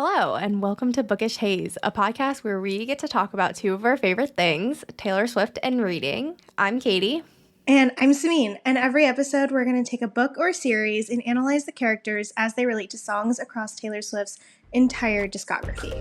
Hello, and welcome to Bookish Haze, a podcast where we get to talk about two of our favorite things, Taylor Swift and reading. I'm Katie. And I'm Sameen, and every episode we're going to take a book or series and analyze the characters as they relate to songs across Taylor Swift's entire discography.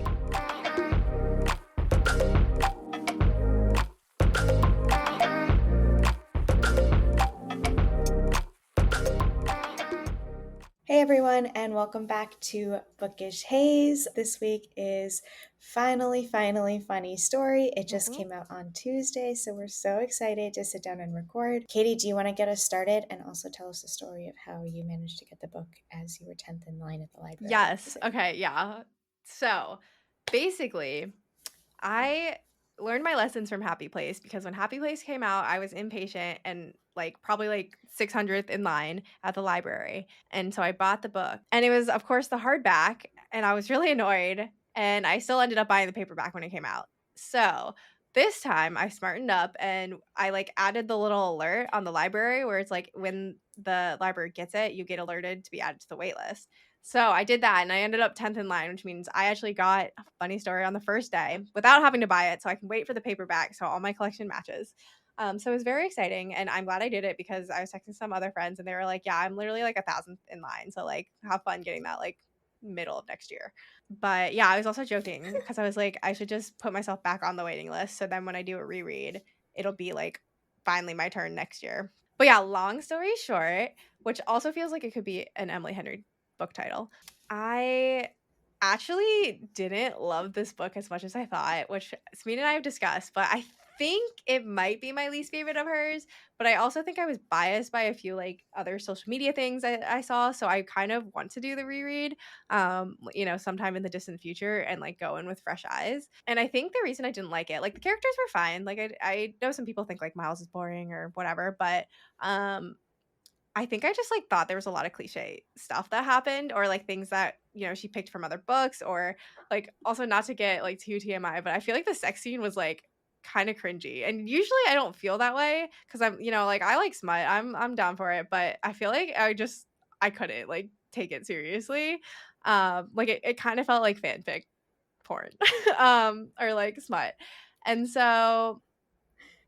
Hey everyone, and welcome back to Bookish Haze. This week is finally Funny Story. It just came out on Tuesday, so we're so excited to sit down and record. Katie, do you want to get us started and also tell us the story of how you managed to get the book as you were 10th in line at the library? Yes. Okay, yeah. So, basically, I learned my lessons from Happy Place because when Happy Place came out, I was impatient and probably 600th in line at the library. And so I bought the book. And it was, of course, the hardback, and I was really annoyed. And I still ended up buying the paperback when it came out. So this time I smartened up and I added the little alert on the library where it's like when the library gets it, you get alerted to be added to the wait list. So I did that and I ended up 10th in line, which means I actually got a funny story on the first day without having to buy it. So I can wait for the paperback so all my collection matches. So it was very exciting, and I'm glad I did it because I was texting some other friends and they were like, yeah, I'm literally 1,000th in line. So have fun getting that middle of next year. But yeah, I was also joking because I was like, I should just put myself back on the waiting list. So then when I do a reread, it'll be finally my turn next year. But yeah, long story short, which also feels like it could be an Emily Henry book title. I actually didn't love this book as much as I thought, which Smee and I have discussed, but I think it might be my least favorite of hers. But I also think I was biased by a few other social media things I saw, so I kind of want to do the reread sometime in the distant future and go in with fresh eyes. And I think the reason I didn't like it, the characters were fine. I know some people think Miles is boring or whatever, but I think I just thought there was a lot of cliche stuff that happened or things that, she picked from other books or also not to get too TMI, but I feel the sex scene was kind of cringy. And usually I don't feel that way because I'm, I like smut. I'm down for it, but I feel I couldn't take it seriously. It kind of felt like fanfic porn or smut. And so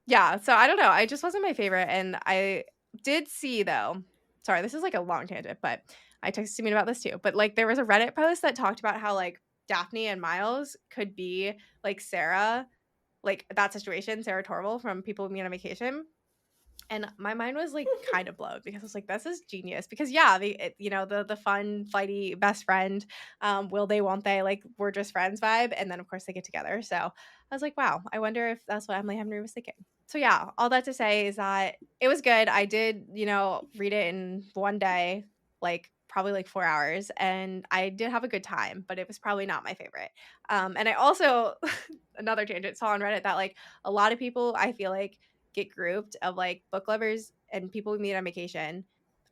yeah, so I don't know. I just wasn't my favorite. And I did see though, sorry, this is a long tangent, but I texted me about this too. But there was a Reddit post that talked about how Daphne and Miles could be Sarah, that situation, Sarah Torval from People with Me on Vacation. And my mind was kind of blown because I was this is genius. Because yeah, the fun, flighty best friend, will they, won't they, we're just friends vibe. And then of course they get together. So I was wow, I wonder if that's what Emily Henry was thinking. So yeah, all that to say is that it was good. I did, read it in one day, probably 4 hours, and I did have a good time, but it was probably not my favorite. And I also, another tangent, saw on Reddit that a lot of people I feel get grouped of book lovers and people we meet on vacation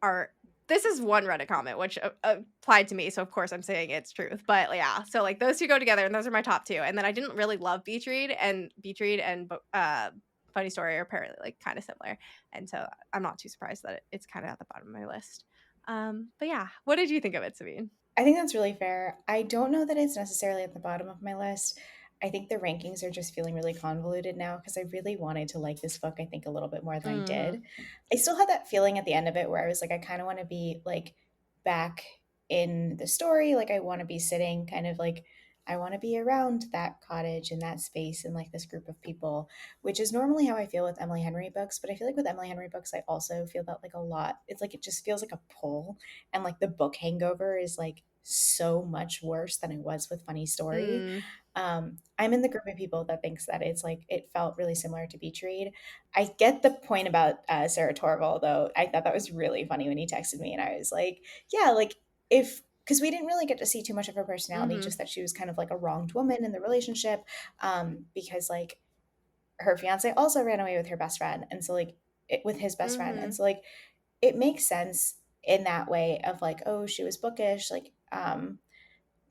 are, this is one Reddit comment which applied to me, so of course I'm saying it's truth, but yeah, so those two go together and those are my top two. And then I didn't really love Beach Read and Funny Story are apparently kind of similar, and so I'm not too surprised that it's kind of at the bottom of my list. But yeah, what did you think of it, Sabine? I think that's really fair. I don't know that it's necessarily at the bottom of my list. I think the rankings are just feeling really convoluted now because I really wanted to like this book, I think, a little bit more than I did. I still had that feeling at the end of it where I was I kind of want to be back in the story. I want to be sitting kind of I want to be around that cottage and that space and this group of people, which is normally how I feel with Emily Henry books. But I feel with Emily Henry books, I also feel that a lot, it's it just feels like a pull. And the book hangover is so much worse than it was with Funny Story. I'm in the group of people that thinks that it's it felt really similar to Beach Read. I get the point about Sarah Torval, though. I thought that was really funny when he texted me, and I was yeah, if, because we didn't really get to see too much of her personality, just that she was kind of a wronged woman in the relationship, because her fiance also ran away with her best friend, and so with his best friend, and so it makes sense in that way of oh, she was bookish,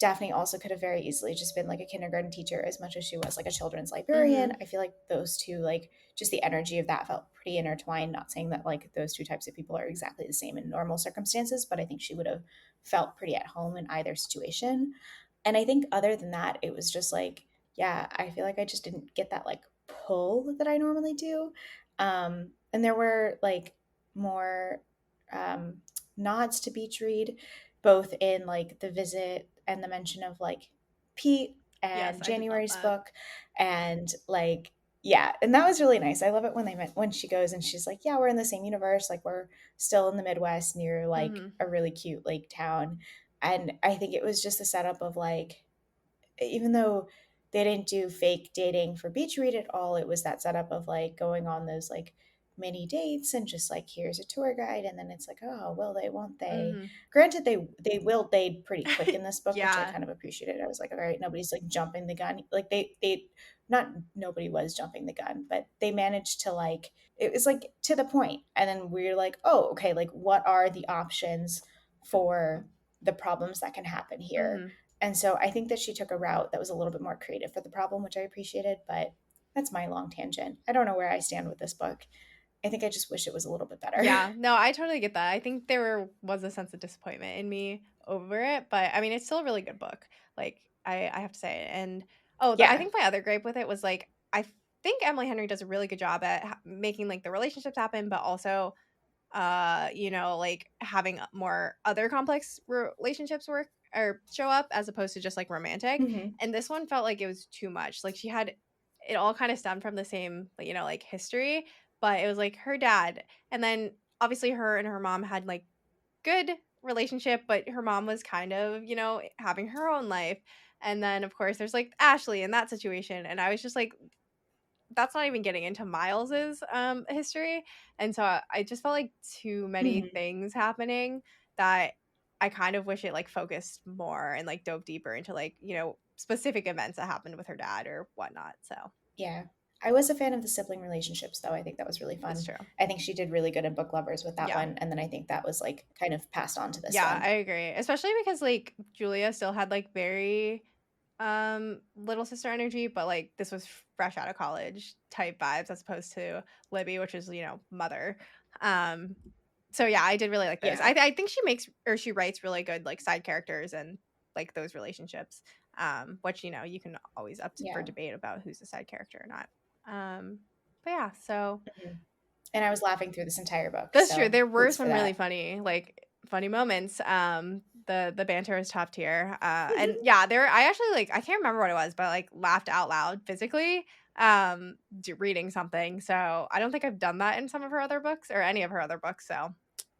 Daphne also could have very easily just been a kindergarten teacher as much as she was a children's librarian. I feel those two, just the energy of that felt pretty intertwined. Not saying that those two types of people are exactly the same in normal circumstances, but I think she would have felt pretty at home in either situation. And I think other than that, it was just like, yeah, I feel like I just didn't get that like pull that I normally do. And there were like more um, nods to beach read, both in like the visit and the mention of like Pete Yes, and I did love January's that. book, and like yeah, and that was really nice. I love it when when she goes and she's like, yeah, we're in the same universe, like we're still in the Midwest near like Mhm. a really cute lake town. And I think it was just the setup of like, even though they didn't do fake dating for beach read at all, it was that setup of like going on those like mini dates and just like here's a tour guide, and then it's like, oh, will they, won't they? Mhm. Granted, they will they pretty quick in this book, which I Yeah. kind of appreciated. I was like, all right, nobody's like jumping the gun. Like they not nobody was jumping the gun, but they managed to like, it was like to the point. And then we're like, oh, okay, like what are the options for the problems that can happen here? Mhm. And so I think that she took a route that was a little bit more creative for the problem, which I appreciated, but that's my long tangent. I don't know where I stand with this book. I think I just wish it was a little bit better. Yeah, no, I totally get that. I think was a sense of disappointment in me over it, but I mean, it's still a really good book. Like I have to say. And I Yeah. think my other gripe with it was like I think Emily Henry does a really good job at making like the relationships happen, but also like having more other complex relationships work or show up as opposed to just like romantic. Hmm. And this one felt like it was too much. Like she had it all kind of stemmed from the same, like history, but it was like her dad, and then obviously her and her mom had like good relationship, but her mom was kind of, having her own life. And then of course there's like Ashley in that situation, and I was just like, that's not even getting into Miles's history. And so I just felt like too many Hmm. things happening that I kind of wish it like focused more and like dove deeper into like, specific events that happened with her dad or whatnot. So Yeah. I was a fan of the sibling relationships, though. I think that was really that's fun. true. I think she did really good in Book Lovers with that Yeah. one. And then I think that was like kind of passed on to this Yeah, one. I agree. Especially because like Julia still had like very little sister energy, but like this was fresh out of college type vibes as opposed to Libby, which is, mother. Um so yeah, I did really like those. Yeah. I think she writes really good like side characters and like those relationships. Which you can always for Yeah. debate about who's a side character or not. But yeah, so Mhm. And I was laughing through this entire book. that's true. So There were boots for some really that. funny moments. The banter is top tier. And yeah, I actually like I can't remember what it was, but like laughed out loud physically reading something. So I don't think I've done that in some of her other books or any of her other books. So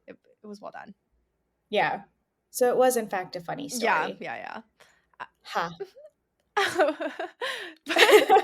it was well done. Yeah. So it was, in fact, a funny Yeah, story. yeah, Ha. yeah.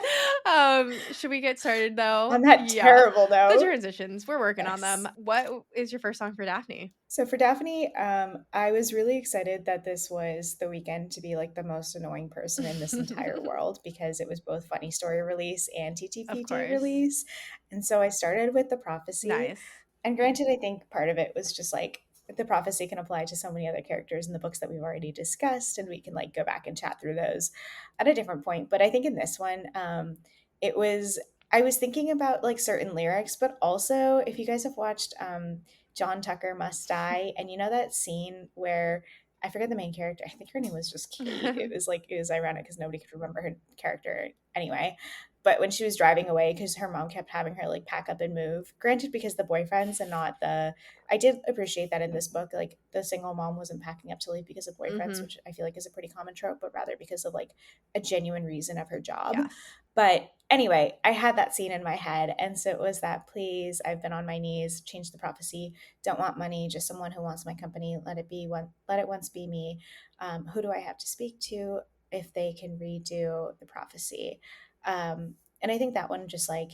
But, should we get started though? On that Yeah. terrible The note, transitions, we're working on them. yes. What is your first song for Daphne? So for Daphne, I was really excited that this was the weekend to be like the most annoying person in this entire world, because it was both Funny Story release and Of TTPT course. release. And so I started with The Prophecy. Nice. And granted, I think part of it was just like the prophecy can apply to so many other characters in the books that we've already discussed, and we can like go back and chat through those at a different point. But I think in this one, it was, I was thinking about like certain lyrics, but also if you guys have watched John Tucker Must Die, and you know that scene where I forget the main character, I think her name was just Kate. It was like, it was ironic because nobody could remember her character anyway. But when she was driving away, because her mom kept having her like pack up and move, granted, because the boyfriends and not the, I did appreciate that in this book, like the single mom wasn't packing up to leave because of boyfriends, Mhm. which I feel like is a pretty common trope, but rather because of like a genuine reason of her job. Yes. But anyway, I had that scene in my head. And so it was that, please, I've been on my knees, change the prophecy, don't want money, just someone who wants my company. Let it be one, let it once be me. Who do I have to speak to if they can redo the prophecy? And I think that one just like,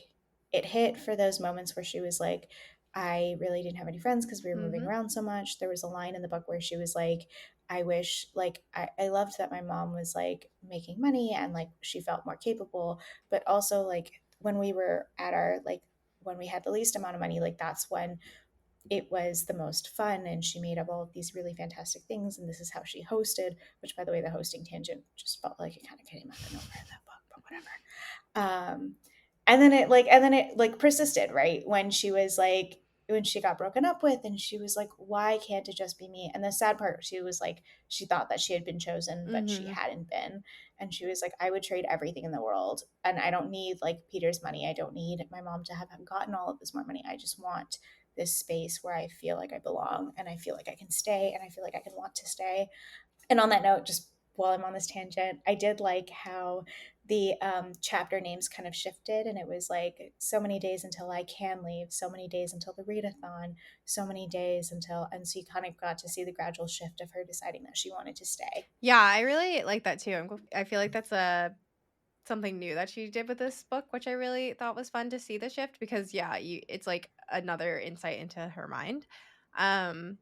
it hit for those moments where she was like, I really didn't have any friends because we were moving Mhm. around so much. There was a line in the book where she was like, I wish, like, I loved that my mom was like making money and like she felt more capable, but also like when we were at our, like, when we had the least amount of money, like that's when it was the most fun, and she made up all of these really fantastic things, and this is how she hosted, which by the way, the hosting tangent just felt like it kind of came out of nowhere in that book, but whatever. And then it like persisted, right? When she was like, when she got broken up with, and she was like, why can't it just be me? And the sad part, she was like, she thought that she had been chosen, but she Mhm. hadn't been. And she was like, I would trade everything in the world, and I don't need like Peter's money, I don't need my mom to have gotten all of this more money, I just want this space where I feel like I belong, and I feel like I can stay, and I feel like I can want to stay. And on that note, just while I'm on this tangent, I did like how the chapter names kind of shifted, and it was like so many days until I can leave, so many days until the readathon, so many days until, and so you kind of got to see the gradual shift of her deciding that she wanted to stay. Yeah, I really like that too. I feel like that's a something new that she did with this book, which I really thought was fun to see the shift because yeah, it's like another insight into her mind. Um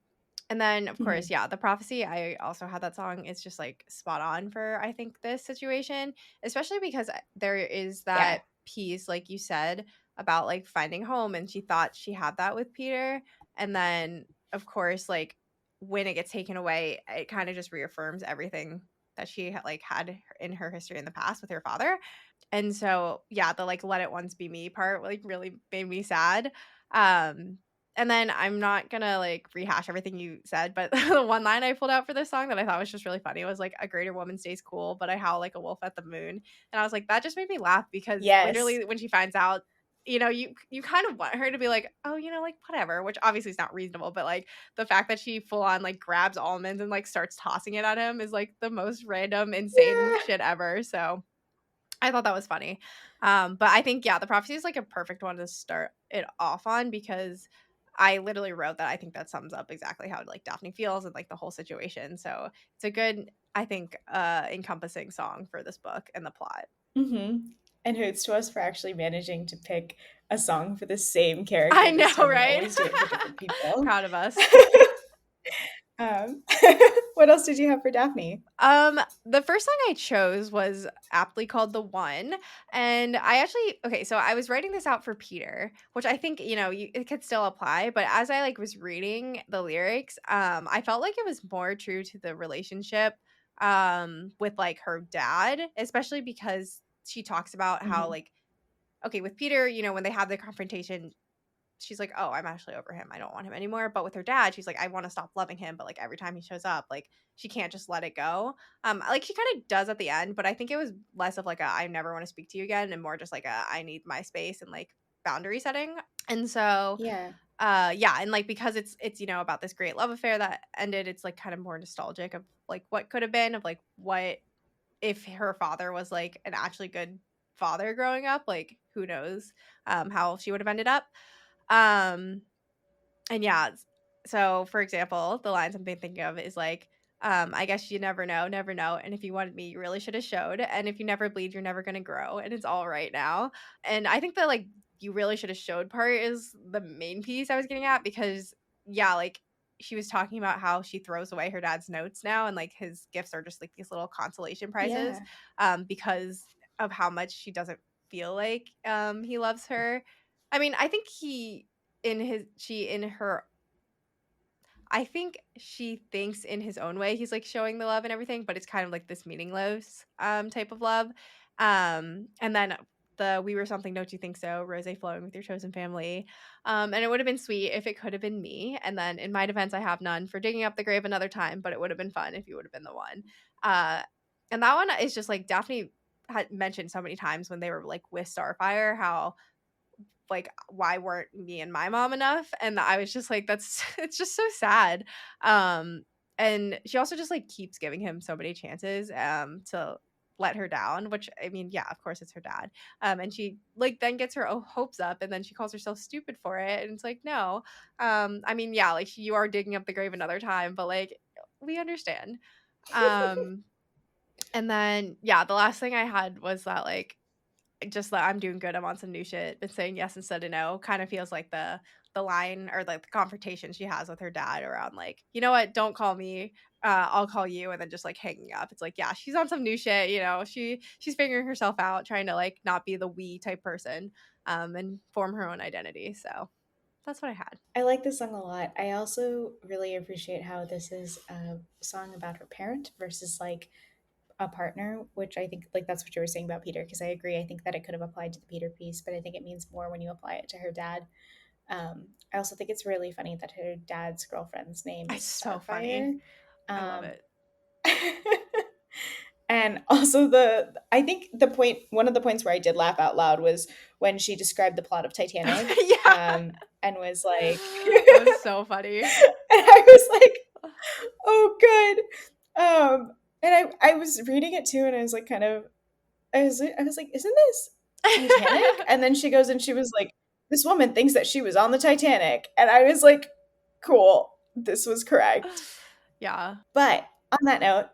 and then of course, Mm-hmm. yeah, the prophecy, I also had that song. It's just like spot on for I think this situation, especially because there is Yeah. that piece like you said about like finding home and she thought she had that with Peter and then of course like when it gets taken away, it kind of just reaffirms everything that she like had in her history in the past with her father. And so, yeah, the like let it once be me part like really made me sad. Um and then I'm not gonna like rehash everything you said, but the one line I pulled out for this song that I thought was just really funny was like a greater woman stays cool, but I howl like a wolf at the moon. And I was like, that just made me laugh because Yes. literally when she finds out, you kind of want her to be like, oh, like whatever, which obviously is not reasonable, but like the fact that she full on like grabs almonds and like starts tossing it at him is like the most random, insane Yeah. shit ever. So I thought that was funny. But I think, yeah, the prophecy is like a perfect one to start it off on because I literally wrote that I think that sums up exactly how like Daphne feels and like the whole situation. So it's a good, I think, encompassing song for this book and the plot. Mm-hmm. And hoots to us for actually managing to pick a song for the same I character know, this time. We right? always do it for different people. Proud of us. um, what else did you have for Daphne? The first song I chose was aptly called "The One," and I actually okay, so I was writing this out for Peter, which I think, it could still apply, but as I, like, was reading the lyrics, I felt like it was more true to the relationship, with, like, her dad, especially because she talks about how, Mm-hmm. like okay, with Peter, when they have the confrontation, she's like, "Oh, I'm actually over him. I don't want him anymore." But with her dad, she's like, "I want to stop loving him, but like every time he shows up, like she can't just let it go." Like she kind of does at the end, but I think it was less of like a "I never want to speak to you again" and more just like a "I need my space" and like boundary setting. And so, Yeah. yeah, and like because it's about this great love affair that ended, it's like kind of more nostalgic of like what could have been, of like what if her father was like an actually good father growing up, like who knows how she would have ended up. Um, and yeah, so for example, the lines I'm thinking of is like, I guess you never know, never know. And if you wanted me, you really should have showed. And if you never bleed, you're never gonna grow. And it's all right now. And I think that like you really should have showed part is the main piece I was getting at because yeah, like she was talking about how she throws away her dad's notes now and like his gifts are just like these little consolation prizes, Yeah. because of how much she doesn't feel like he loves her. I mean, I think he in his she in her I think she thinks in his own way he's like showing the love and everything, but it's kind of like this meaningless type of love. And then the we were something, don't you think so? Rose flowing with your chosen family. And it would have been sweet if it could have been me. And then in my defense, I have none for digging up the grave another time, but it would have been fun if you would have been the one. Uh and that one is just like Daphne had mentioned so many times when they were like with Starfire, how like why weren't me and my mom enough, and I was just like that's it's just so sad. And she also just like keeps giving him so many chances to let her down, which I mean, yeah, of course it's her dad. And she like then gets her hopes up and then she calls herself stupid for it, and it's like no. I mean, yeah, like you are digging up the grave another time, but like we understand. um and then yeah, the last thing I had was that like just that I'm doing good, I'm on some new shit, been saying yes instead of no, kind of feels like the line or like the confrontation she has with her dad around like, you know what, don't call me, I'll call you, and then just like hanging up. It's like, yeah, she's on some new shit, she's figuring herself out, trying to like not be the we type person, and form her own identity. So that's what I had. I like this song a lot. I also really appreciate how this is a song about her parent versus like a partner, which I think like that's what you were saying about Peter, because I agree. I think that it could have applied to the Peter piece, but I think it means more when you apply it to her dad. I also think it's really funny that her dad's girlfriend's name is It's so funny. Starfire. I love Um, it. and also I think one of the points where I did laugh out loud was when she described the plot of Titanic, Yeah. and was like, That was so funny. and I was like, oh, good. And I was reading it too, and I was like, I was like, isn't this Titanic? And then she goes and she was like, this woman thinks that she was on the Titanic, and I was like, cool, this was correct. Yeah. But on that note,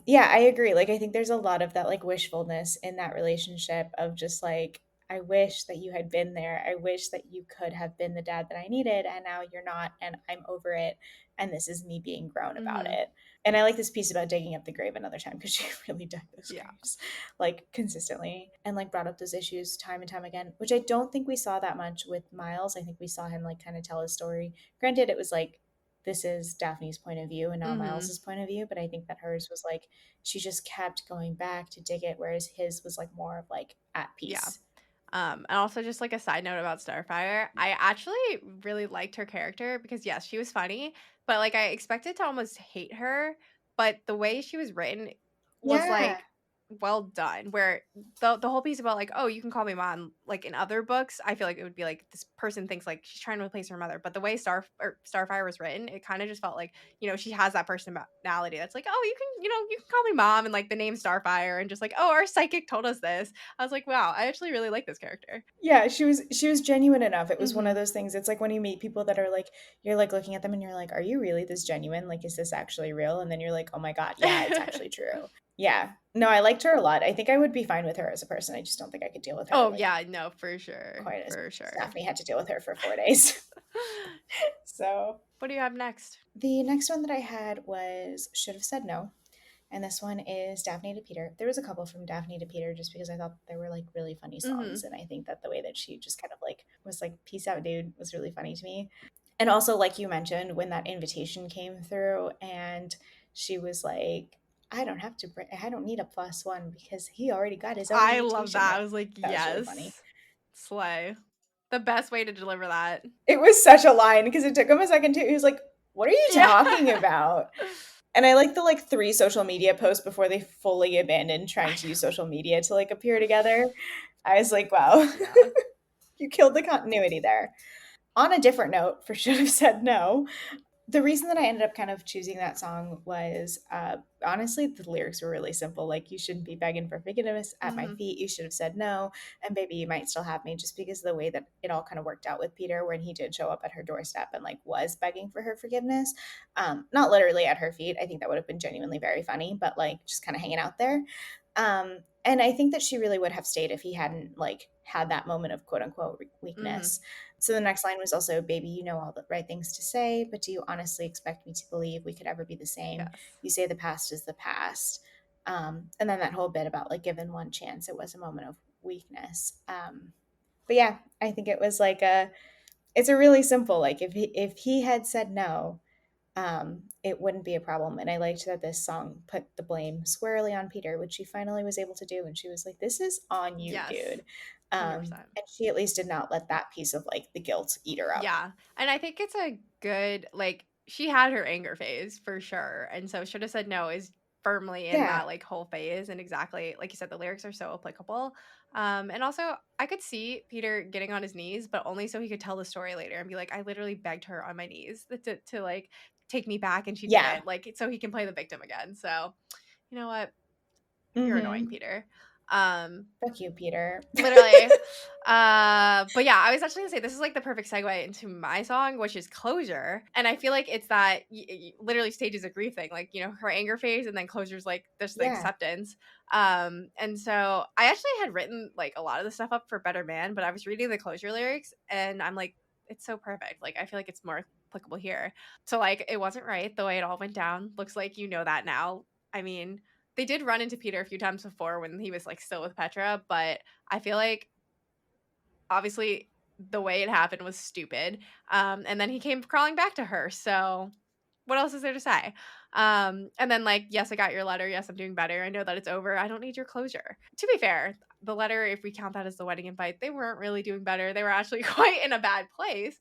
yeah, I agree. Like, I think there's a lot of that like wishfulness in that relationship of just like, I wish that you had been there. I wish that you could have been the dad that I needed, and now you're not, and I'm over it. And this is me being grown about Mhm. it. And I like this piece about digging up the grave another time because she really dug those Yeah. graves like consistently and like brought up those issues time and time again, which I don't think we saw that much with Miles. I think we saw him like kind of tell his story. Granted, it was like this is Daphne's point of view and not Mhm. Miles's point of view, but I think that hers was like she just kept going back to dig it, whereas his was like more of like at Yeah. peace. And also just like a side note about Starfire, I actually really liked her character because yes, she was funny, but like I expected to almost hate her, but the way she was written was Yeah. like well done. Where the whole piece about like, oh, you can call me mom, like in other books, I feel like it would be like this person thinks like she's trying to replace her mother, but the way Starfire was written, it kind of just felt like she has that personality that's like, oh, you can call me mom, and like the name Starfire, and just like, oh, our psychic told us this. I was like, wow, I actually really like this character. Yeah, she was genuine enough. It was one of Mhm. those things. It's like when you meet people that are like you're like looking at them and you're like, "Are you really this genuine? Like is this actually real?" And then you're like, "Oh my god, yeah, it's actually true." Yeah. No, I liked her a lot. I think I would be fine with her as a person. I just don't think I could deal with her Oh, like yeah, no, for sure, quite as for much as sure. Daphne had to deal with her for 4 days. So, What do you have next? the next one that I had was Should Have Said No. And this one is Daphne to Peter. There was a couple from Daphne to Peter just because I thought they were like really funny songs. Mhm. And I think that the way that she just kind of like was like, peace out, dude, was really funny to me. And also, like you mentioned, when that invitation came through and she was like, I don't need a plus one because he already got his own I love invitation. that. I Like, was like, that was really funny. "Yes. Slay." The best way to deliver that. It was such a line because it took him a second too. He was like, what are you Yeah. talking about? And I like the like 3 social media posts before they fully abandoned trying to use social media to like appear together. I was like, wow, Yeah. you killed the continuity there. On a different note, for Should Have Said No, the reason that I ended up kind of choosing that song was honestly, the lyrics were really simple. Like, you shouldn't be begging for forgiveness at my Mhm. feet. You should have said no. And baby, you might still have me, just because of the way that it all kind of worked out with Peter when he did show up at her doorstep and like was begging for her forgiveness. Not literally at her feet. I think that would have been genuinely very funny, but like just kind of hanging out there. And I think that she really would have stayed if he hadn't like had that moment of quote unquote Mhm. weakness. So the next line was also, baby, you know all the right things to say, but do you honestly expect me to believe we could ever be the same? Yes. You say the past is the past. And then that whole bit about like given one chance, it was a moment of weakness. But yeah, I think it was like it's a really simple, like if he had said no, it wouldn't be a problem. And I liked that this song put the blame squarely on Peter, which she finally was able to do. And she was like, this is on you, Yes. dude. 100%. And she at least did not let that piece of like the guilt eat her up. Yeah. And I think it's a good like she had her anger phase for sure. And so should have said no is firmly in Yeah. that like whole phase, and exactly like you said the lyrics are so applicable. And also I could see Peter getting on his knees, but only so he could tell the story later and be like, I literally begged her on my knees to like take me back and she Yeah. didn't. Like so he can play the victim again. So, you know what? You're annoying, Mm-hmm. Peter. Fuck you, Peter. Literally. But yeah, I was actually gonna say this is like the perfect segue into my song, which is Closure. And I feel like it's that literally stages a grief thing, like her anger phase, and then closure's like this the Yeah. acceptance. And so I actually had written like a lot of the stuff up for Better Man, but I was reading the Closure lyrics, and I'm like, it's so perfect. Like I feel like it's more applicable here. So like it wasn't right the way it all went down. Looks like you know that now. I mean, they did run into Peter a few times before when he was like still with Petra, but I feel like obviously the way it happened was stupid. And then he came crawling back to her. So what else is there to say? And then like, yes, I got your letter. Yes, I'm doing better. I know that it's over. I don't need your closure. To be fair, the letter, if we count that as the wedding invite, they weren't really doing better. They were actually quite in a bad place,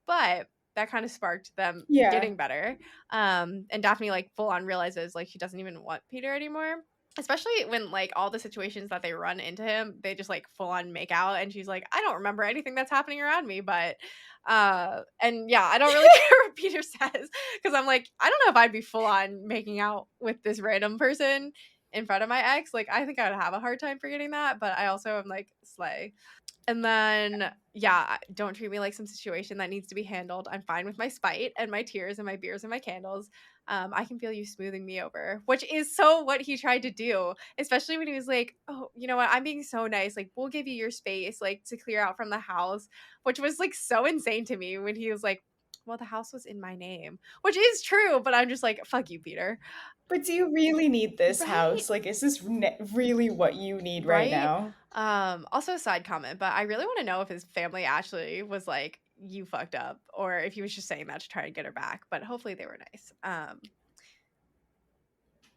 but that kind of sparked them Yeah. getting better. And Daphne like full on realizes like she doesn't even want Peter anymore. Especially when like all the situations that they run into him, they just like full on make out, and she's like, I don't remember anything that's happening around me, but and yeah, I don't really care what Peter says, because I'm like, I don't know if I'd be full on making out with this random person in front of my ex. Like, I think I would have a hard time forgetting that, but I also am like, slay. And then, yeah, don't treat me like some situation that needs to be handled. I'm fine with my spite and my tears and my beers and my candles. I can feel you smoothing me over, which is so what he tried to do, especially when he was like, oh, you know what? I'm being so nice. Like, we'll give you your space, like, to clear out from the house, which was like so insane to me when he was like, well, the house was in my name, which is true, but I'm just like, fuck you, Peter. But do you really need this Right? house? Like, is this really what you need right Right? now? Also side comment, but I really want to know if his family actually was like, you fucked up, or if he was just saying that to try and get her back. But hopefully they were nice.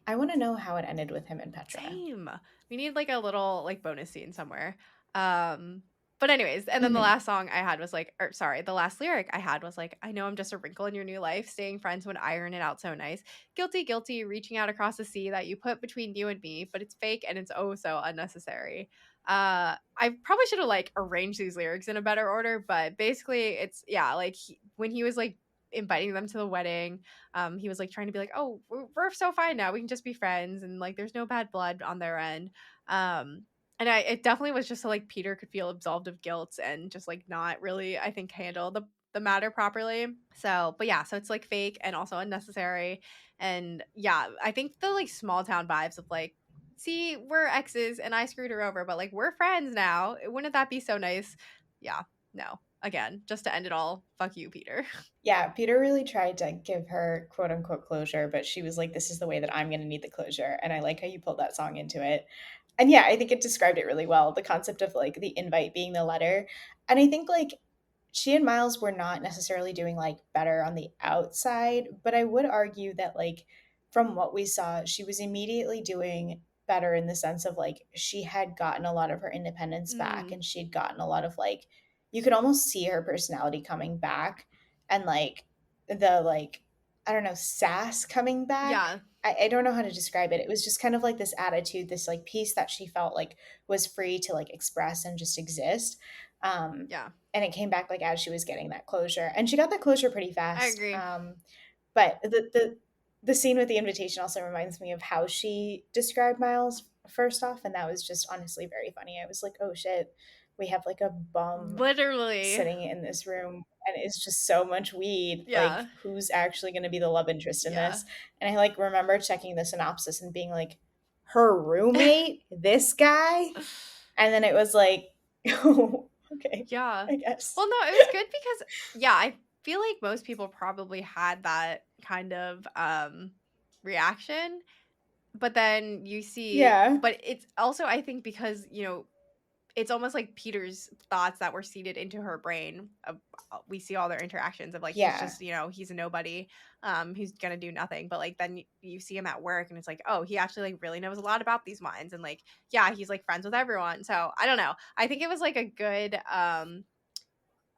I want to know how it ended with him and Petra. Same. We need like a little like bonus scene somewhere. Um, but anyways, and then the Mhm. last song I had was like, or sorry, the last lyric I had was like, I know I'm just a wrinkle in your new life, staying friends would iron it out so nice. Guilty, guilty, reaching out across the sea that you put between you and me, but it's fake and it's oh so unnecessary. I probably should have like arranged these lyrics in a better order, but basically it's yeah, like when he was like inviting them to the wedding, he was like trying to be like, oh, we're so fine now, we can just be friends, and like there's no bad blood on their end. And it definitely was just so like Peter could feel absolved of guilt and just like not really, I think, handle the matter properly. So, but yeah, so it's like fake and also unnecessary. And yeah, I think the like small town vibes of like, see, we're exes and I screwed her over, but like we're friends now. Wouldn't that be so nice? Yeah, no. Again, just to end it all, fuck you, Peter. Yeah, Peter really tried to give her quote unquote closure, but she was like, this is the way that I'm going to need the closure. And I like how you pulled that song into it. And yeah, I think it described it really well, the concept of like the invite being the letter. And I think like she and Miles were not necessarily doing like better on the outside, but I would argue that like from what we saw, she was immediately doing better in the sense of like she had gotten a lot of her independence back, Mm, and she'd gotten a lot of like you could almost see her personality coming back, and like the like I don't know, sass coming back. yeah, I don't know how to describe it. It was just kind of like this attitude, this like piece that she felt like was free to like express and just exist. Um, yeah, and it came back like as she was getting that closure, and she got that closure pretty I fast. agree. But the scene with the invitation also reminds me of how she described Miles first off, and that was just honestly very funny. I was like, oh shit, we have like a bum Literally. sitting in this room and it's just so much weed. Like, Yeah. who's actually going to be the love interest in Yeah. this? And I like remember checking the synopsis and being like, her roommate, this guy, and then it was like, oh, okay, Yeah. I guess. Well, no, it was good because yeah, I feel like most people probably had that kind of reaction, but then you see, Yeah, but it's also I think because, it's almost like Peter's thoughts that were seeded into her brain. We see all their interactions of like he's yeah. just he's a nobody, who's gonna do nothing. But like then you see him at work, and it's like, oh, he actually like really knows a lot about these wines, and like yeah, he's like friends with everyone. So I don't know. I think it was like a good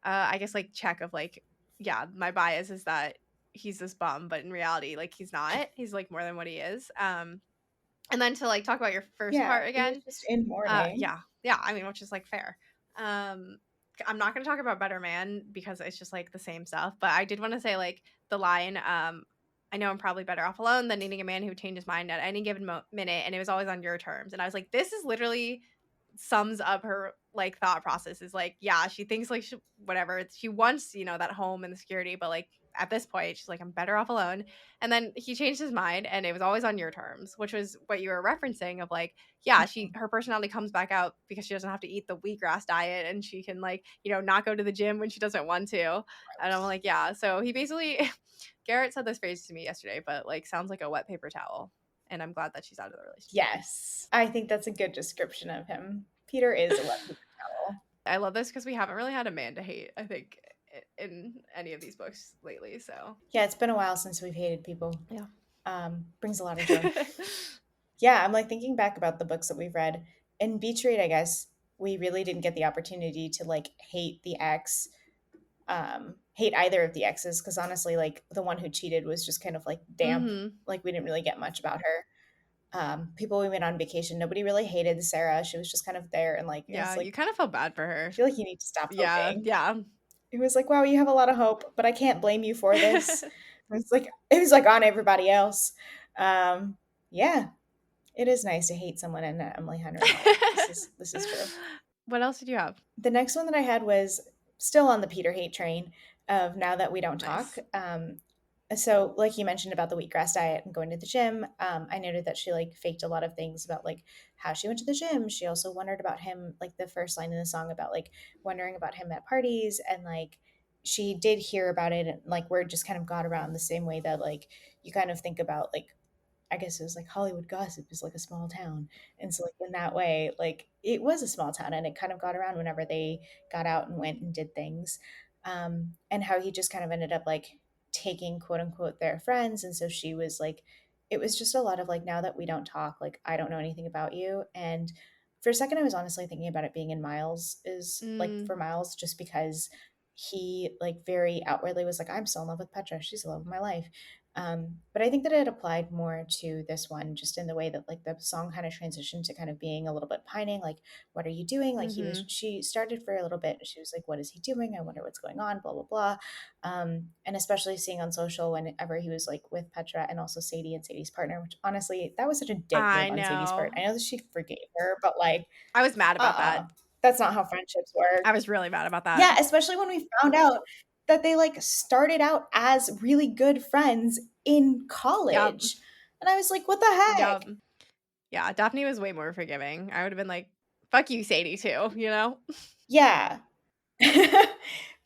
I guess like check of like yeah, my bias is that he's this bum, but in reality like he's not. He's like more than what he is. And then to like talk about your first Yeah, part he was again, just in mourning. yeah, yeah. I mean, which is like fair. Um, I'm not going to talk about Better Man because it's just like the same stuff. But I did want to say like the line. I know I'm probably better off alone than needing a man who would change his mind at any given minute, and it was always on your terms. And I was like, this is literally sums up her like thought process. Is like, yeah, she thinks like whatever she wants, that home and the security, but like at this point, she's like, I'm better off alone. And then he changed his mind, and it was always on your terms, which was what you were referencing of like yeah, her personality comes back out because she doesn't have to eat the wheatgrass diet, and she can like, not go to the gym when she doesn't want to. And I'm like, yeah. So he basically Garrett said this phrase to me yesterday, but like sounds like a wet paper towel. And I'm glad that she's out of the relationship. Yes, I think that's a good description of him. Peter is a wet paper towel. I love this because we haven't really had a man to hate, I think, in any of these books lately. So Yeah, it's been a while since we've hated people. yeah. Brings a lot of joy. Yeah, I'm like thinking back about the books that we've read. In Beach Read, I guess we really didn't get the opportunity to like hate the ex, hate either of the exes, because honestly, like the one who cheated was just kind of like damp. Mhm. Like we didn't really get much about her. People we met on vacation, nobody really hated Sarah. She was just kind of there, and like it Yeah, was you like kind of felt bad for I her. feel like you need to stop Yeah, hoping. yeah. It was like, wow, you have a lot of hope, but I can't blame you for this. It was like on everybody else. Um, yeah, it is nice to hate someone and Emily Hunter and all. This is true. What else did you have? The next one that I had was still on the Peter hate train of Now That We Don't Talk. Nice. So like you mentioned about the wheatgrass diet and going to the gym, I noted that she like faked a lot of things about like how she went to the gym. She also wondered about him, like the first line in the song about like wondering about him at parties, and like she did hear about it, and like word just kind of got around the same way that like you kind of think about like I guess it was like Hollywood gossip is like a small town. And so like in that way, like it was a small town, and it kind of got around whenever they got out and went and did things. And how he just kind of ended up like taking quote unquote their friends. And so she was like, it was just a lot of like, now that we don't talk, like I don't know anything about you. And for a second I was honestly thinking about it being in Miles, is like Mm, for Miles, just because he like very outwardly was like, I'm still in love with Petra, she's the love of my life. But I think that it applied more to this one, just in the way that like the song kind of transitioned to kind of being a little bit pining, like, what are you doing? Like mhm. she started for a little bit. She was like, what is he doing? I wonder what's going on, blah, blah, blah. And especially seeing on social whenever he was like with Petra and also Sadie and Sadie's partner, which honestly, that was such a dick I move on Sadie's part. know. I know that she forgave her, but like, I was mad about uh-uh, that. that's not how friendships work. I was really mad about that. Yeah, especially when we found out that they, like, started out as really good friends in Yep. college, and I was like, "What the Yep. heck?" Yeah, Daphne was way more forgiving. I would have been like, "Fuck you, Sadie," too, you know? Yeah.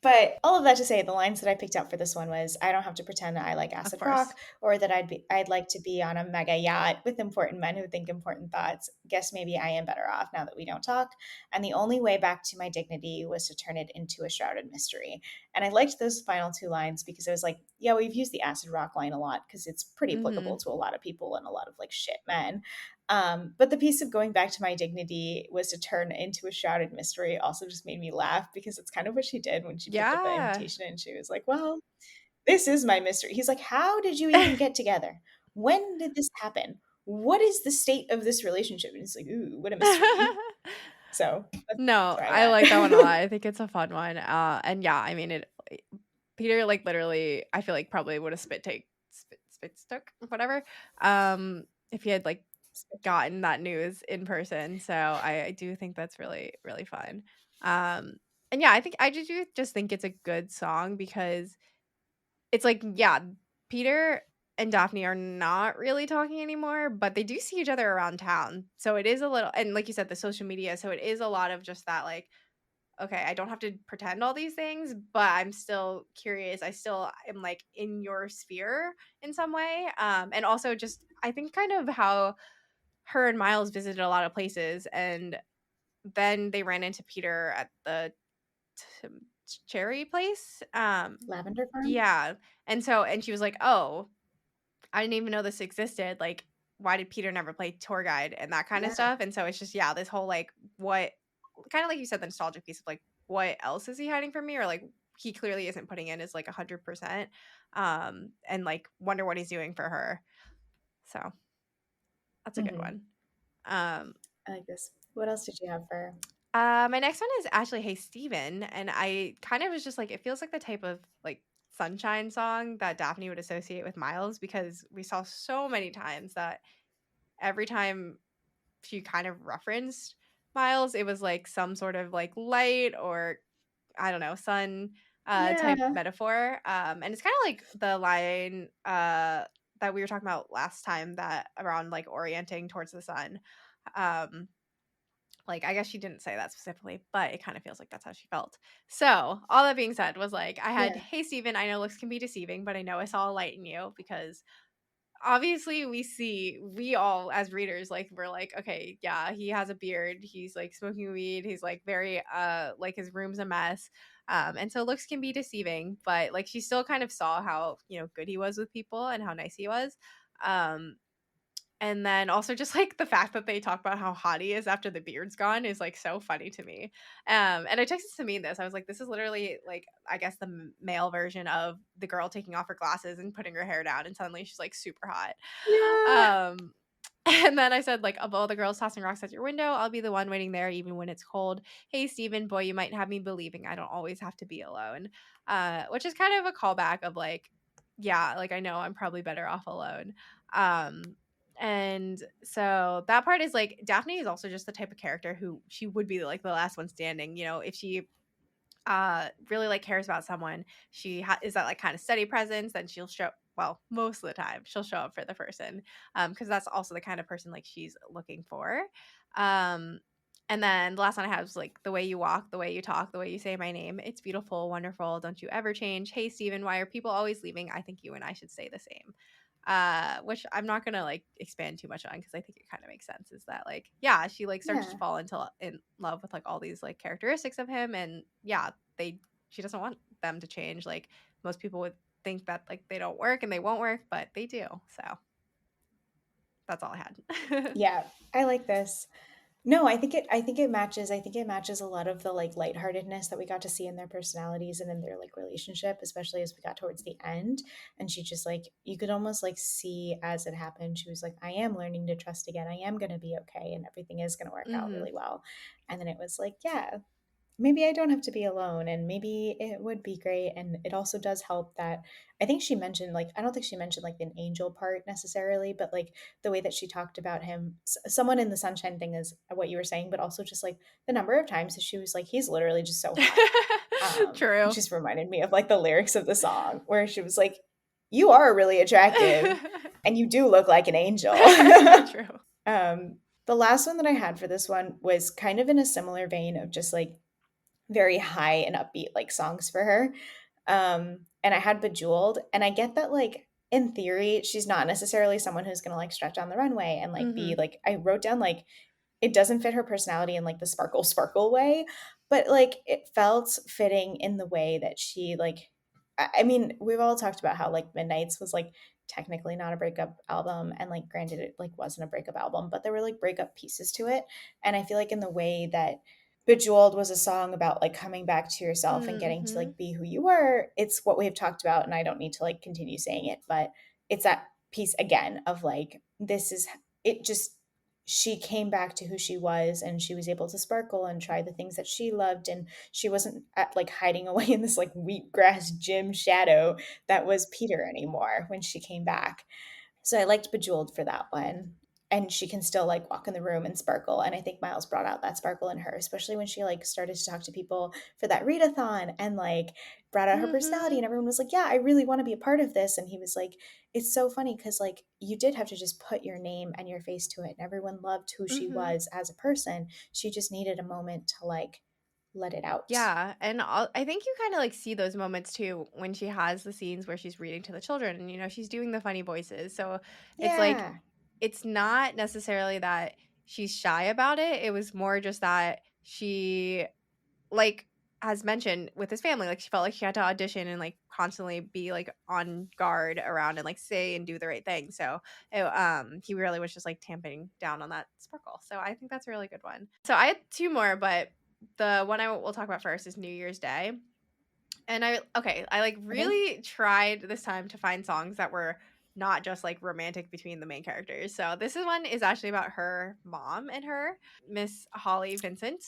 But all of that to say, the lines that I picked out for this one was, "I don't have to pretend that I like Of acid course. rock, or that I'd like to be on a mega yacht with important men who think important thoughts. Guess maybe I am better off now that we don't talk. And the only way back to my dignity was to turn it into a shrouded mystery." And I liked those final two lines because I was like, yeah, we've used the acid rock line a lot because it's pretty applicable Mhm. to a lot of people and a lot of like shit men. But the piece of going back to my dignity was to turn into a shrouded mystery also just made me laugh, because it's kind of what she did when she picked up the Yeah. invitation, and she was like, well, this is my mystery. He's like, how did you even get together? When did this happen? What is the state of this relationship? And it's like, ooh, what a mystery. So that's No, where I'm I like that one a at. lot. I think it's a fun one. And yeah, I mean, Peter, like, literally, I feel like probably would have spit took, whatever, if he had, like, gotten that news in person. So I do think that's really, really fun. Um, and yeah, I think I just think it's a good song because it's like, yeah, Peter and Daphne are not really talking anymore, but they do see each other around town. So it is a little, and like you said, the social media. So it is a lot of just that, like, okay, I don't have to pretend all these things, but I'm still curious. I still am like in your sphere in some way. And also just, I think kind of how her and Miles visited a lot of places, and then they ran into Peter at the t- cherry place. Lavender Farm? Yeah. And she was like, "Oh, I didn't even know this existed. Like, why did Peter never play tour guide and that kind of Yeah. stuff?" And so it's just, yeah, this whole like, what kind of like you said, the nostalgic piece of like, what else is he hiding from me? Or like, he clearly isn't putting in his like 100%. And like, wonder what he's doing for her. So that's a good Hmm. one. Um, I like this. What else did you have for? my next one is actually Hey Steven. And I kind of was just like, it feels like the type of like sunshine song that Daphne would associate with Miles, because we saw so many times that every time she kind of referenced Miles, it was like some sort of like light or I don't know, sun type Yeah. metaphor. And it's kind of like the line that we were talking about last time, that around like orienting towards the sun. Um, like, I guess she didn't say that specifically, but it kind of feels like that's how she felt. So, all that being said, was like, I had, Yeah. "Hey, Steven, I know looks can be deceiving, but I know I saw a light in you," because obviously we all as readers, like, we're like, okay, yeah, he has a beard, he's like smoking weed, he's like very like his room's a mess. And so looks can be deceiving, but like she still kind of saw how, good he was with people and how nice he was. And then also just like the fact that they talk about how hot he is after the beard's gone is like so funny to me. And I texted Sameen this. I was like, this is literally like, I guess the male version of the girl taking off her glasses and putting her hair down, and suddenly she's like super hot. Yeah. Um, and then I said, like, of all the girls tossing rocks at your window, I'll be the one waiting there even when it's cold. Hey, Steven, boy, you might have me believing I don't always have to be alone. Which is kind of a callback of like, yeah, like I know I'm probably better off alone. Um, and so that part is like Daphne is also just the type of character who she would be like the last one standing, you know, if she really like cares about someone, she is that like kind of steady presence, then she'll show, well, most of the time she'll show up for the person, because that's also the kind of person like she's looking for. um and then the last one I had was like, the way you walk, the way you talk, the way you say my name, it's beautiful, wonderful, don't you ever change. Hey Steven, why are people always leaving? I think you and I should say the same. Which I'm not gonna like expand too much on because I think it kind of makes sense, is that like, yeah, she like starts to Yeah. fall into in love with like all these like characteristics of him, and yeah, they she doesn't want them to change. Like most people would think that like they don't work and they won't work, but they do. So that's all I had. Yeah. I like this. No, I think it matches. I think it matches a lot of the like lightheartedness that we got to see in their personalities and in their like relationship, especially as we got towards the end. And she just like, you could almost like see as it happened, she was like, I am learning to trust again. I am gonna be okay and everything is gonna work out Hmm. really well. And then it was like, yeah, maybe I don't have to be alone and maybe it would be great. And it also does help that I think she mentioned, like, I don't think she mentioned like an angel part necessarily, but like the way that she talked about him, someone in the sunshine thing is what you were saying, but also just like the number of times that she was like, he's literally just so hot. True. Just reminded me of like the lyrics of the song where she was like, you are really attractive and you do look like an angel. So true. um, the last one that I had for this one was kind of in a similar vein of just like very high and upbeat like songs for her. And I had Bejeweled, and I get that like in theory she's not necessarily someone who's gonna like stretch on the runway and like be Hmm. like, I wrote down like it doesn't fit her personality in like the sparkle sparkle way, but like it felt fitting in the way that she like I mean, we've all talked about how like Midnight's was like technically not a breakup album, and like granted it like wasn't a breakup album, but there were like breakup pieces to it. And I feel like in the way that Bejeweled was a song about like coming back to yourself and getting to Hmm. like be who you were. It's what we've talked about, and I don't need to like continue saying it, but it's that piece again of like, this is it just she came back to who she was and she was able to sparkle and try the things that she loved, and she wasn't at, like hiding away in this like wheatgrass gym shadow that was Peter anymore when she came back. So I liked Bejeweled for that one. And she can still like walk in the room and sparkle. And I think Miles brought out that sparkle in her, especially when she like started to talk to people for that readathon and like brought out her personality. Hmm. And everyone was like, yeah, I really want to be a part of this. And he was like, it's so funny because like you did have to just put your name and your face to it. And everyone loved who she Hmm. was as a person. She just needed a moment to like let it out. Yeah, and I think you kind of like see those moments too when she has the scenes where she's reading to the children, and you know she's doing the funny voices. So it's like, Yeah. it's not necessarily that she's shy about it. It was more just that she, like, has mentioned with his family, like she felt like she had to audition and like constantly be like on guard around and like say and do the right thing. So he really was just like tamping down on that sparkle. So I think that's a really good one. So I had two more, but the one I will talk about first is New Year's Day. And I like Okay. really tried this time to find songs that were not just like romantic between the main characters. So this is one is actually about her mom and her, Miss Holly Vincent.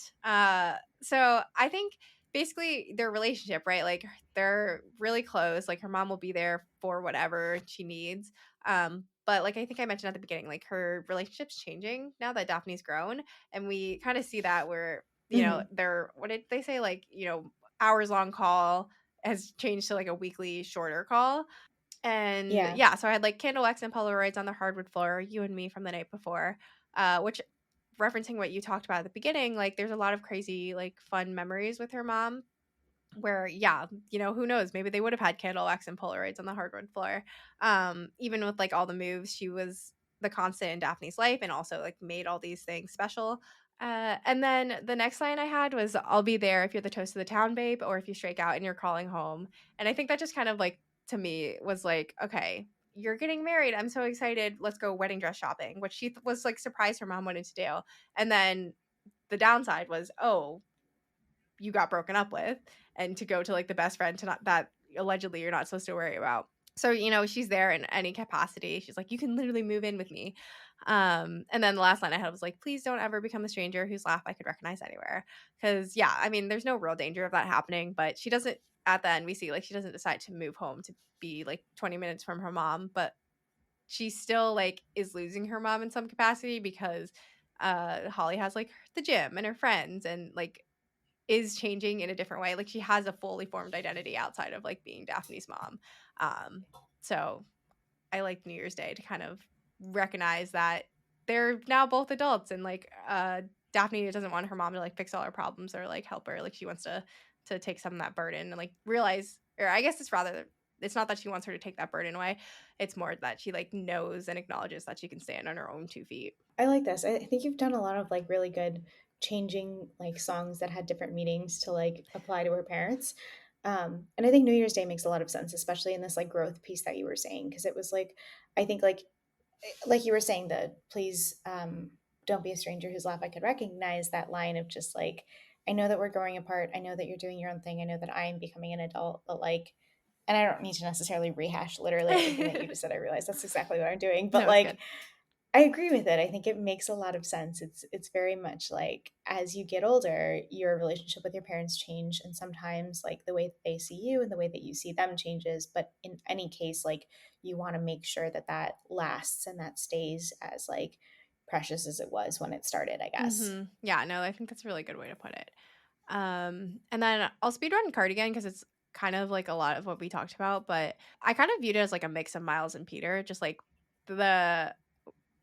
So I think basically their relationship, right? Like they're really close. Like her mom will be there for whatever she needs. But like I think I mentioned at the beginning, like her relationship's changing now that Daphne's grown, and we kind of see that where, you know, Hmm. they're, what did they say, like, you know, hours long call has changed to like a weekly shorter call. And Yeah. yeah, so I had like candle wax and Polaroids on the hardwood floor, you and me from the night before, which, referencing what you talked about at the beginning, like there's a lot of crazy like fun memories with her mom where, yeah, you know, who knows, maybe they would have had candle wax and Polaroids on the hardwood floor. Even with like all the moves, she was the constant in Daphne's life and also like made all these things special. And then the next line I had was, I'll be there if you're the toast of the town, babe, or if you strike out and you're calling home. And I think that just kind of like, to me, was like, okay, you're getting married. I'm so excited. Let's go wedding dress shopping," which she was like surprised her mom wanted to do. And then the downside was, oh, you got broken up with, and to go to like the best friend to not that allegedly you're not supposed to worry about. So, she's there in any capacity. She's like, "You can literally move in with me." And then the last line I had was like, "Please don't ever become a stranger whose laugh I could recognize anywhere." Because yeah, I mean, there's no real danger of that happening, but she doesn't at the end we see like she doesn't decide to move home to be like 20 minutes from her mom, but she still like is losing her mom in some capacity because Holly has like the gym and her friends and like is changing in a different way. Like she has a fully formed identity outside of like being Daphne's mom. Um, so I like New Year's Day to kind of recognize that they're now both adults and like Daphne doesn't want her mom to like fix all her problems or like help her. Like she wants to take some of that burden and like realize, or I guess it's not that she wants her to take that burden away. It's more that she like knows and acknowledges that she can stand on her own 2 feet. I like this. I think you've done a lot of like really good changing like songs that had different meanings to like apply to her parents. And I think New Year's Day makes a lot of sense, especially in this like growth piece that you were saying, because it was like I think like you were saying, the please don't be a stranger whose laugh I could recognize, that line of just like, I know that we're growing apart, I know that you're doing your own thing, I know that I am becoming an adult, but like, and I don't need to necessarily rehash literally everything that you just said, I realize that's exactly what I'm doing, but No, it's like good. I agree with it. I think it makes a lot of sense. It's very much like as you get older, your relationship with your parents change, and sometimes like the way that they see you and the way that you see them changes, but in any case like you want to make sure that that lasts and that stays as like precious as it was when it started, I guess. Yeah, no, I think that's a really good way to put it. And then I'll speedrun Cardigan because it's kind of like a lot of what we talked about, but I kind of viewed it as like a mix of Miles and Peter. Just like the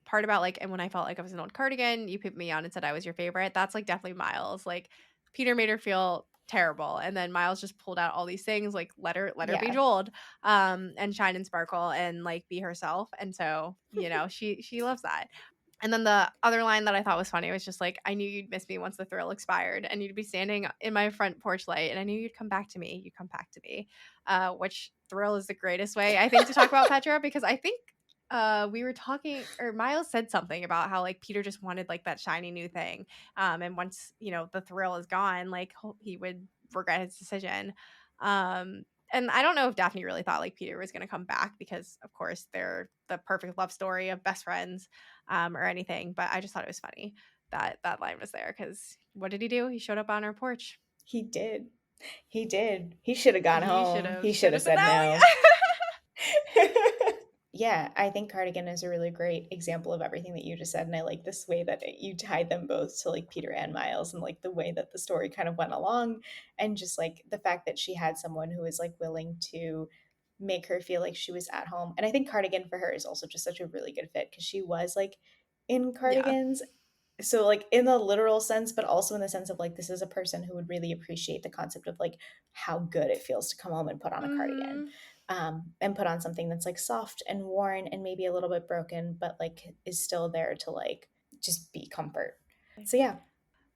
part about like, and when I felt like I was an old cardigan, you put me on and said I was your favorite. That's like definitely Miles. Like Peter made her feel terrible, and then Miles just pulled out all these things like let her be Yeah. Jold, and shine and sparkle and like be herself. And so she loves that. And then the other line that I thought was funny was just like, "I knew you'd miss me once the thrill expired, and you'd be standing in my front porch light, and I knew you'd come back to me. You'd come back to me." Which thrill is the greatest way, I think, to talk about Petra, because I think we were talking, or Miles said something about how like Peter just wanted like that shiny new thing. And once, the thrill is gone, like he would regret his decision. Um, and I don't know if Daphne really thought like Peter was going to come back because, of course, they're the perfect love story of best friends, or anything. But I just thought it was funny that that line was there because what did he do? He showed up on her porch. He did. He did. He should have gone He home. He should should have have said said no. no. Yeah, I think Cardigan is a really great example of everything that you just said, and I like this way that you tied them both to like Peter and Miles, and like the way that the story kind of went along, and just like the fact that she had someone who was like willing to make her feel like she was at home. And I think Cardigan for her is also just such a really good fit because she was like in Yeah. cardigans, so like in the literal sense, but also in the sense of like this is a person who would really appreciate the concept of like how good it feels to come home and put on a cardigan, Hmm. and put on something that's like soft and worn and maybe a little bit broken, but like is still there to like just be comfort. So yeah.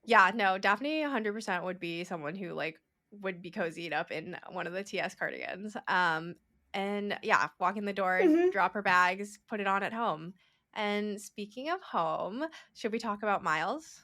Yeah, no, Daphne 100% would be someone who like would be cozied up in one of the TS cardigans. And yeah, walk in the door, Hmm. drop her bags, put it on at home. And speaking of home, should we talk about Miles?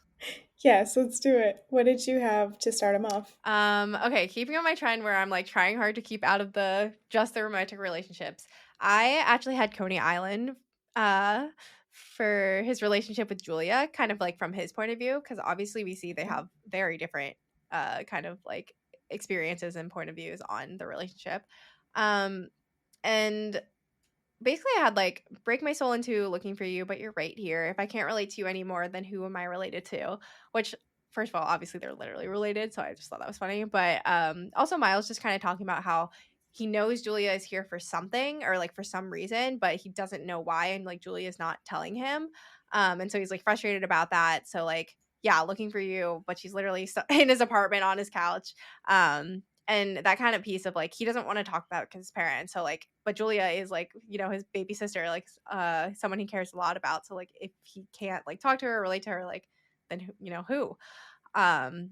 Yes, let's do it. What did you have to start him off? Okay, keeping on my trend where I'm like trying hard to keep out of the just the romantic relationships. I actually had Coney Island uh for his relationship with Julia, kind of like from his point of view, because obviously we see they Okay. have very different kind of like experiences and point of views on the relationship. Um and basically I had like break my soul into looking for you, but you're right here. If I can't relate to you anymore, then who am I related to? Which first of all, obviously they're literally related, so I just thought that was funny. But also Miles just kind of talking about how he knows Julia is here for something or like for some reason, but he doesn't know why, and like Julia's not telling him. And so he's like frustrated about that. So like, yeah, looking for you, but she's literally in his apartment on his couch. And that kind of piece of like he doesn't want to talk about his parents, so like, but Julia is like his baby sister, like someone he cares a lot about, so like if he can't like talk to her or relate to her, like then who um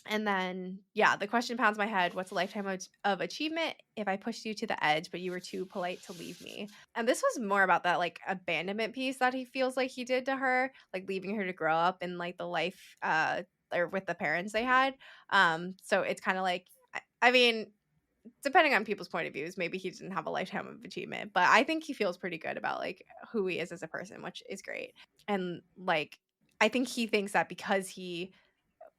And then, yeah, the question pounds my head. What's a lifetime of achievement if I pushed you to the edge, but you were too polite to leave me? And this was more about that like abandonment piece that he feels like he did to her, like leaving her to grow up in like the life or with the parents they had. So it's kind of like, I mean, depending on people's point of views, maybe he didn't have a lifetime of achievement, but I think he feels pretty good about like who he is as a person, which is great. And like, I think he thinks that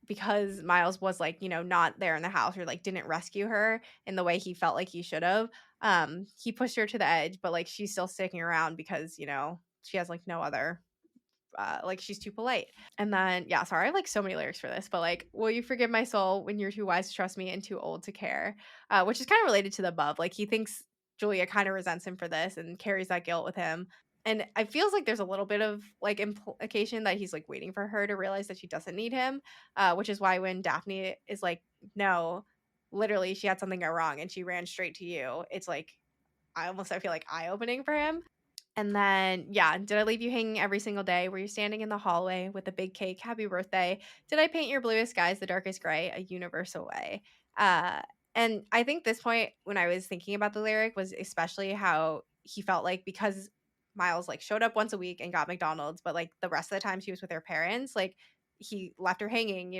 because Miles was like, not there in the house or like didn't rescue her in the way he felt like he should have, he pushed her to the edge, but like she's still sticking around because, she has like no other like she's too polite. And then yeah, sorry, I have like so many lyrics for this, but like, will you forgive my soul when you're too wise to trust me and too old to care? Which is kind of related to the above. Like he thinks Julia kind of resents him for this and carries that guilt with him. And it feels like there's a little bit of like implication that he's like waiting for her to realize that she doesn't need him, which is why when Daphne is like, no, literally she had something go wrong and she ran straight to you. It's like I feel like eye opening for him. And then, yeah, did I leave you hanging every single day? Were you standing in the hallway with a big cake? Happy birthday. Did I paint your bluest skies the darkest gray, a universal way? Uh, and I think this point, when I was thinking about the lyric, was especially how he felt like because Miles like showed up once a week and got McDonald's, but like the rest of the time she was with her parents, like he left her hanging,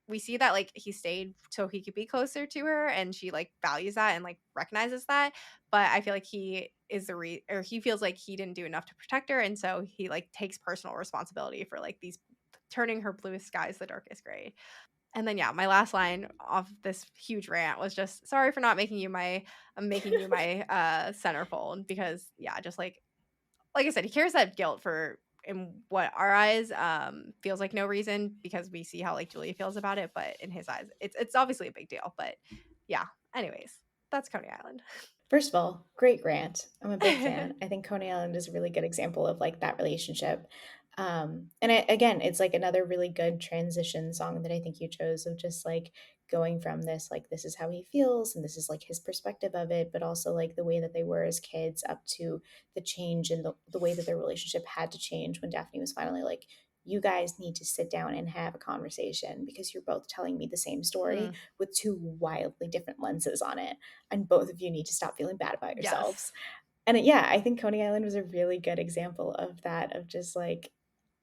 we see that like he stayed so he could be closer to her and she like values that and like recognizes that, but I feel like he is or he feels like he didn't do enough to protect her, and so he like takes personal responsibility for like these turning her bluest skies the darkest gray. And then yeah, my last line off this huge rant was just sorry for not making you my I'm making you my centerfold, because yeah, just like I said, he carries that guilt for in what our eyes feels like no reason because we see how like Julia feels about it, but in his eyes it's obviously a big deal. But yeah, anyways, that's Coney Island. First of all, great rant. I'm a big fan. I think Coney Island is a really good example of like that relationship. Again, it's like another really good transition song that I think you chose of just like going from this, like, this is how he feels and this is like his perspective of it, but also like the way that they were as kids up to the change and the way that their relationship had to change when Daphne was finally like, you guys need to sit down and have a conversation because you're both telling me the same story Mm, with two wildly different lenses on it, and both of you need to stop feeling bad about yourselves. yes. Yeah, I think Coney Island was a really good example of that, of just like,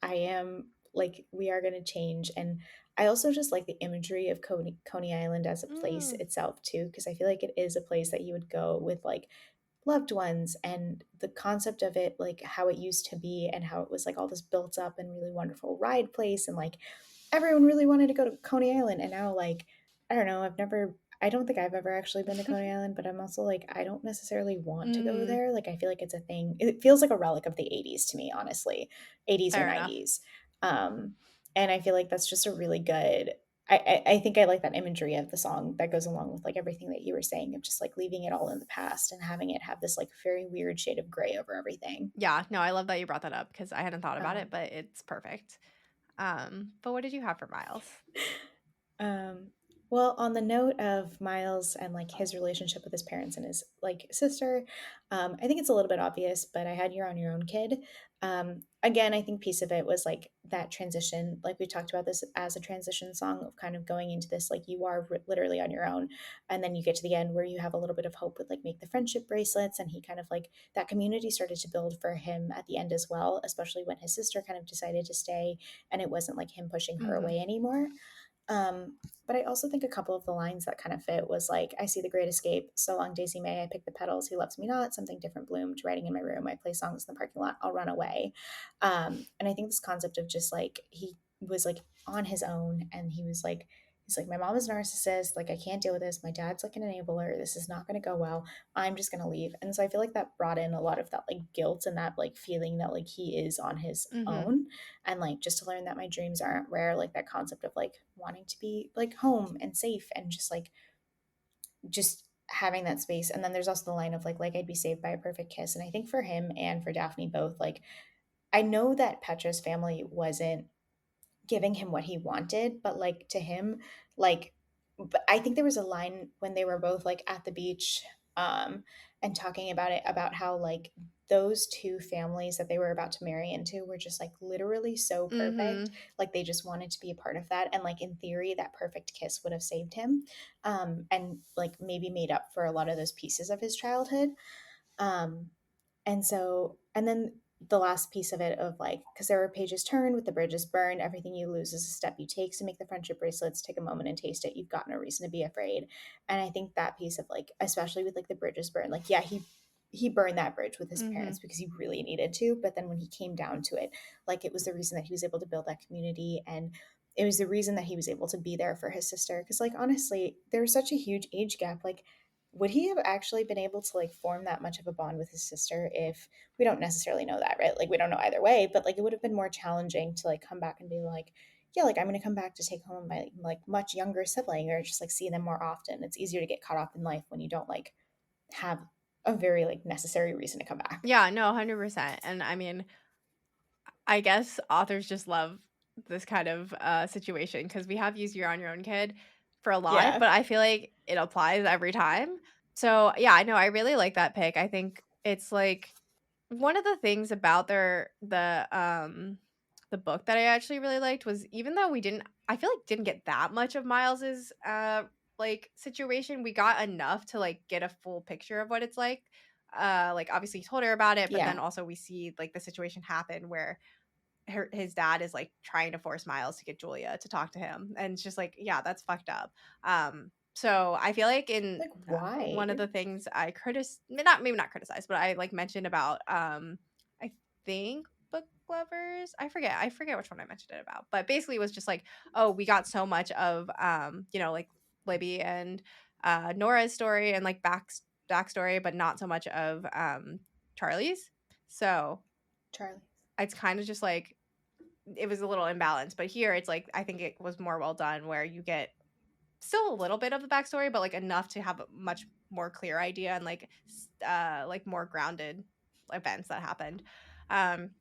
I am like, we are going to change. And I also just like the imagery of Coney Island as a place Mm, itself, too, because I feel like it is a place that you would go with like loved ones, and the concept of it, like how it used to be and how it was like all this built up and really wonderful ride place. And like everyone really wanted to go to Coney Island. And now, like, I don't know, I don't think I've ever actually been to Coney Island, but I'm also like, I don't necessarily want to go mm, there. Like, I feel like it's a thing. It feels like a relic of the 80s to me, honestly, 80s or fair enough. 90s. Um, and I feel like that's just a really good. I think I like that imagery of the song that goes along with like everything that you were saying of just like leaving it all in the past and having it have this like very weird shade of gray over everything. Yeah, no, I love that you brought that up because I hadn't thought about it, Um, but it's perfect. But what did you have for Miles? Um, well, on the note of Miles and like his relationship with his parents and his like sister, I think it's a little bit obvious, but I had You're on Your Own Kid. Again, I think piece of it was like that transition. Like we talked about this as a transition song of kind of going into this, like you are literally on your own. And then you get to the end where you have a little bit of hope with like Make the Friendship bracelets. And he kind of like that community started to build for him at the end as well, especially when his sister kind of decided to stay and it wasn't like him pushing her Hmm. away anymore. But I also think a couple of the lines that kind of fit was like, I see the great escape. So long, Daisy May. I pick the petals. He loves me not. Something different bloomed. Writing in my room. I play songs in the parking lot. I'll run away. And I think this concept of just like, he was like on his own and he's like, my mom is a narcissist. Like, I can't deal with this. My dad's like an enabler. This is not going to go well. I'm just going to leave. And so I feel like that brought in a lot of that like guilt and that like feeling that like he is on his Hmm. own, and like just to learn that my dreams aren't rare, like that concept of like wanting to be like home and safe and just like just having that space. And then there's also the line of like I'd be saved by a perfect kiss. And I think for him and for Daphne both, like I know that Petra's family wasn't giving him what he wanted, but like to him, like, but I think there was a line when they were both like at the beach, and talking about it, about how like those two families that they were about to marry into were just like literally so perfect. Mhm. Like they just wanted to be a part of that. And like in theory, that perfect kiss would have saved him, and like maybe made up for a lot of those pieces of his childhood. Um, and so, and then the last piece of it of like, because there were pages turned with the bridges burned, everything you lose is a step you take to make the friendship bracelets. Take a moment and taste it. You've got no reason to be afraid. And I think that piece of like, especially with like the bridges burned, like, yeah, he burned that bridge with his Mhm. parents because he really needed to. But then when he came down to it, like it was the reason that he was able to build that community, and it was the reason that he was able to be there for his sister. Because like honestly, there's such a huge age gap. Like would he have actually been able to like form that much of a bond with his sister? If we don't necessarily know that, right? Like we don't know either way, but like it would have been more challenging to like come back and be like, yeah, like I'm going to come back to take home my like much younger sibling, or just like see them more often. It's easier to get caught up in life when you don't like have a very like necessary reason to come back. Yeah, no, 100%. And I mean, I guess authors just love this kind of situation because we have use your on your own kid for a lot, Yeah. but I feel like it applies every time. So yeah, I know I really like that pick. I think it's like one of the things about the book that I actually really liked was even though we didn't I feel like didn't get that much of Miles's like situation, we got enough to like get a full picture of what it's like obviously he told her about it, but Yeah. then also we see like the situation happen where his dad is like trying to force Miles to get Julia to talk to him, and it's just like, yeah, that's fucked up. So I feel like in Like one of why? the things I not maybe not criticize, but I like mentioned about I think book lovers. I forget which one I mentioned it about, but basically it was just like, oh, we got so much of like Libby and Nora's story and like backstory, but not so much of Charlie's. So Charlie. it's kind of just like it was a little imbalanced, but here it's like I think it was more well done where you get still a little bit of the backstory, but like enough to have a much more clear idea and like more grounded events that happened. Um,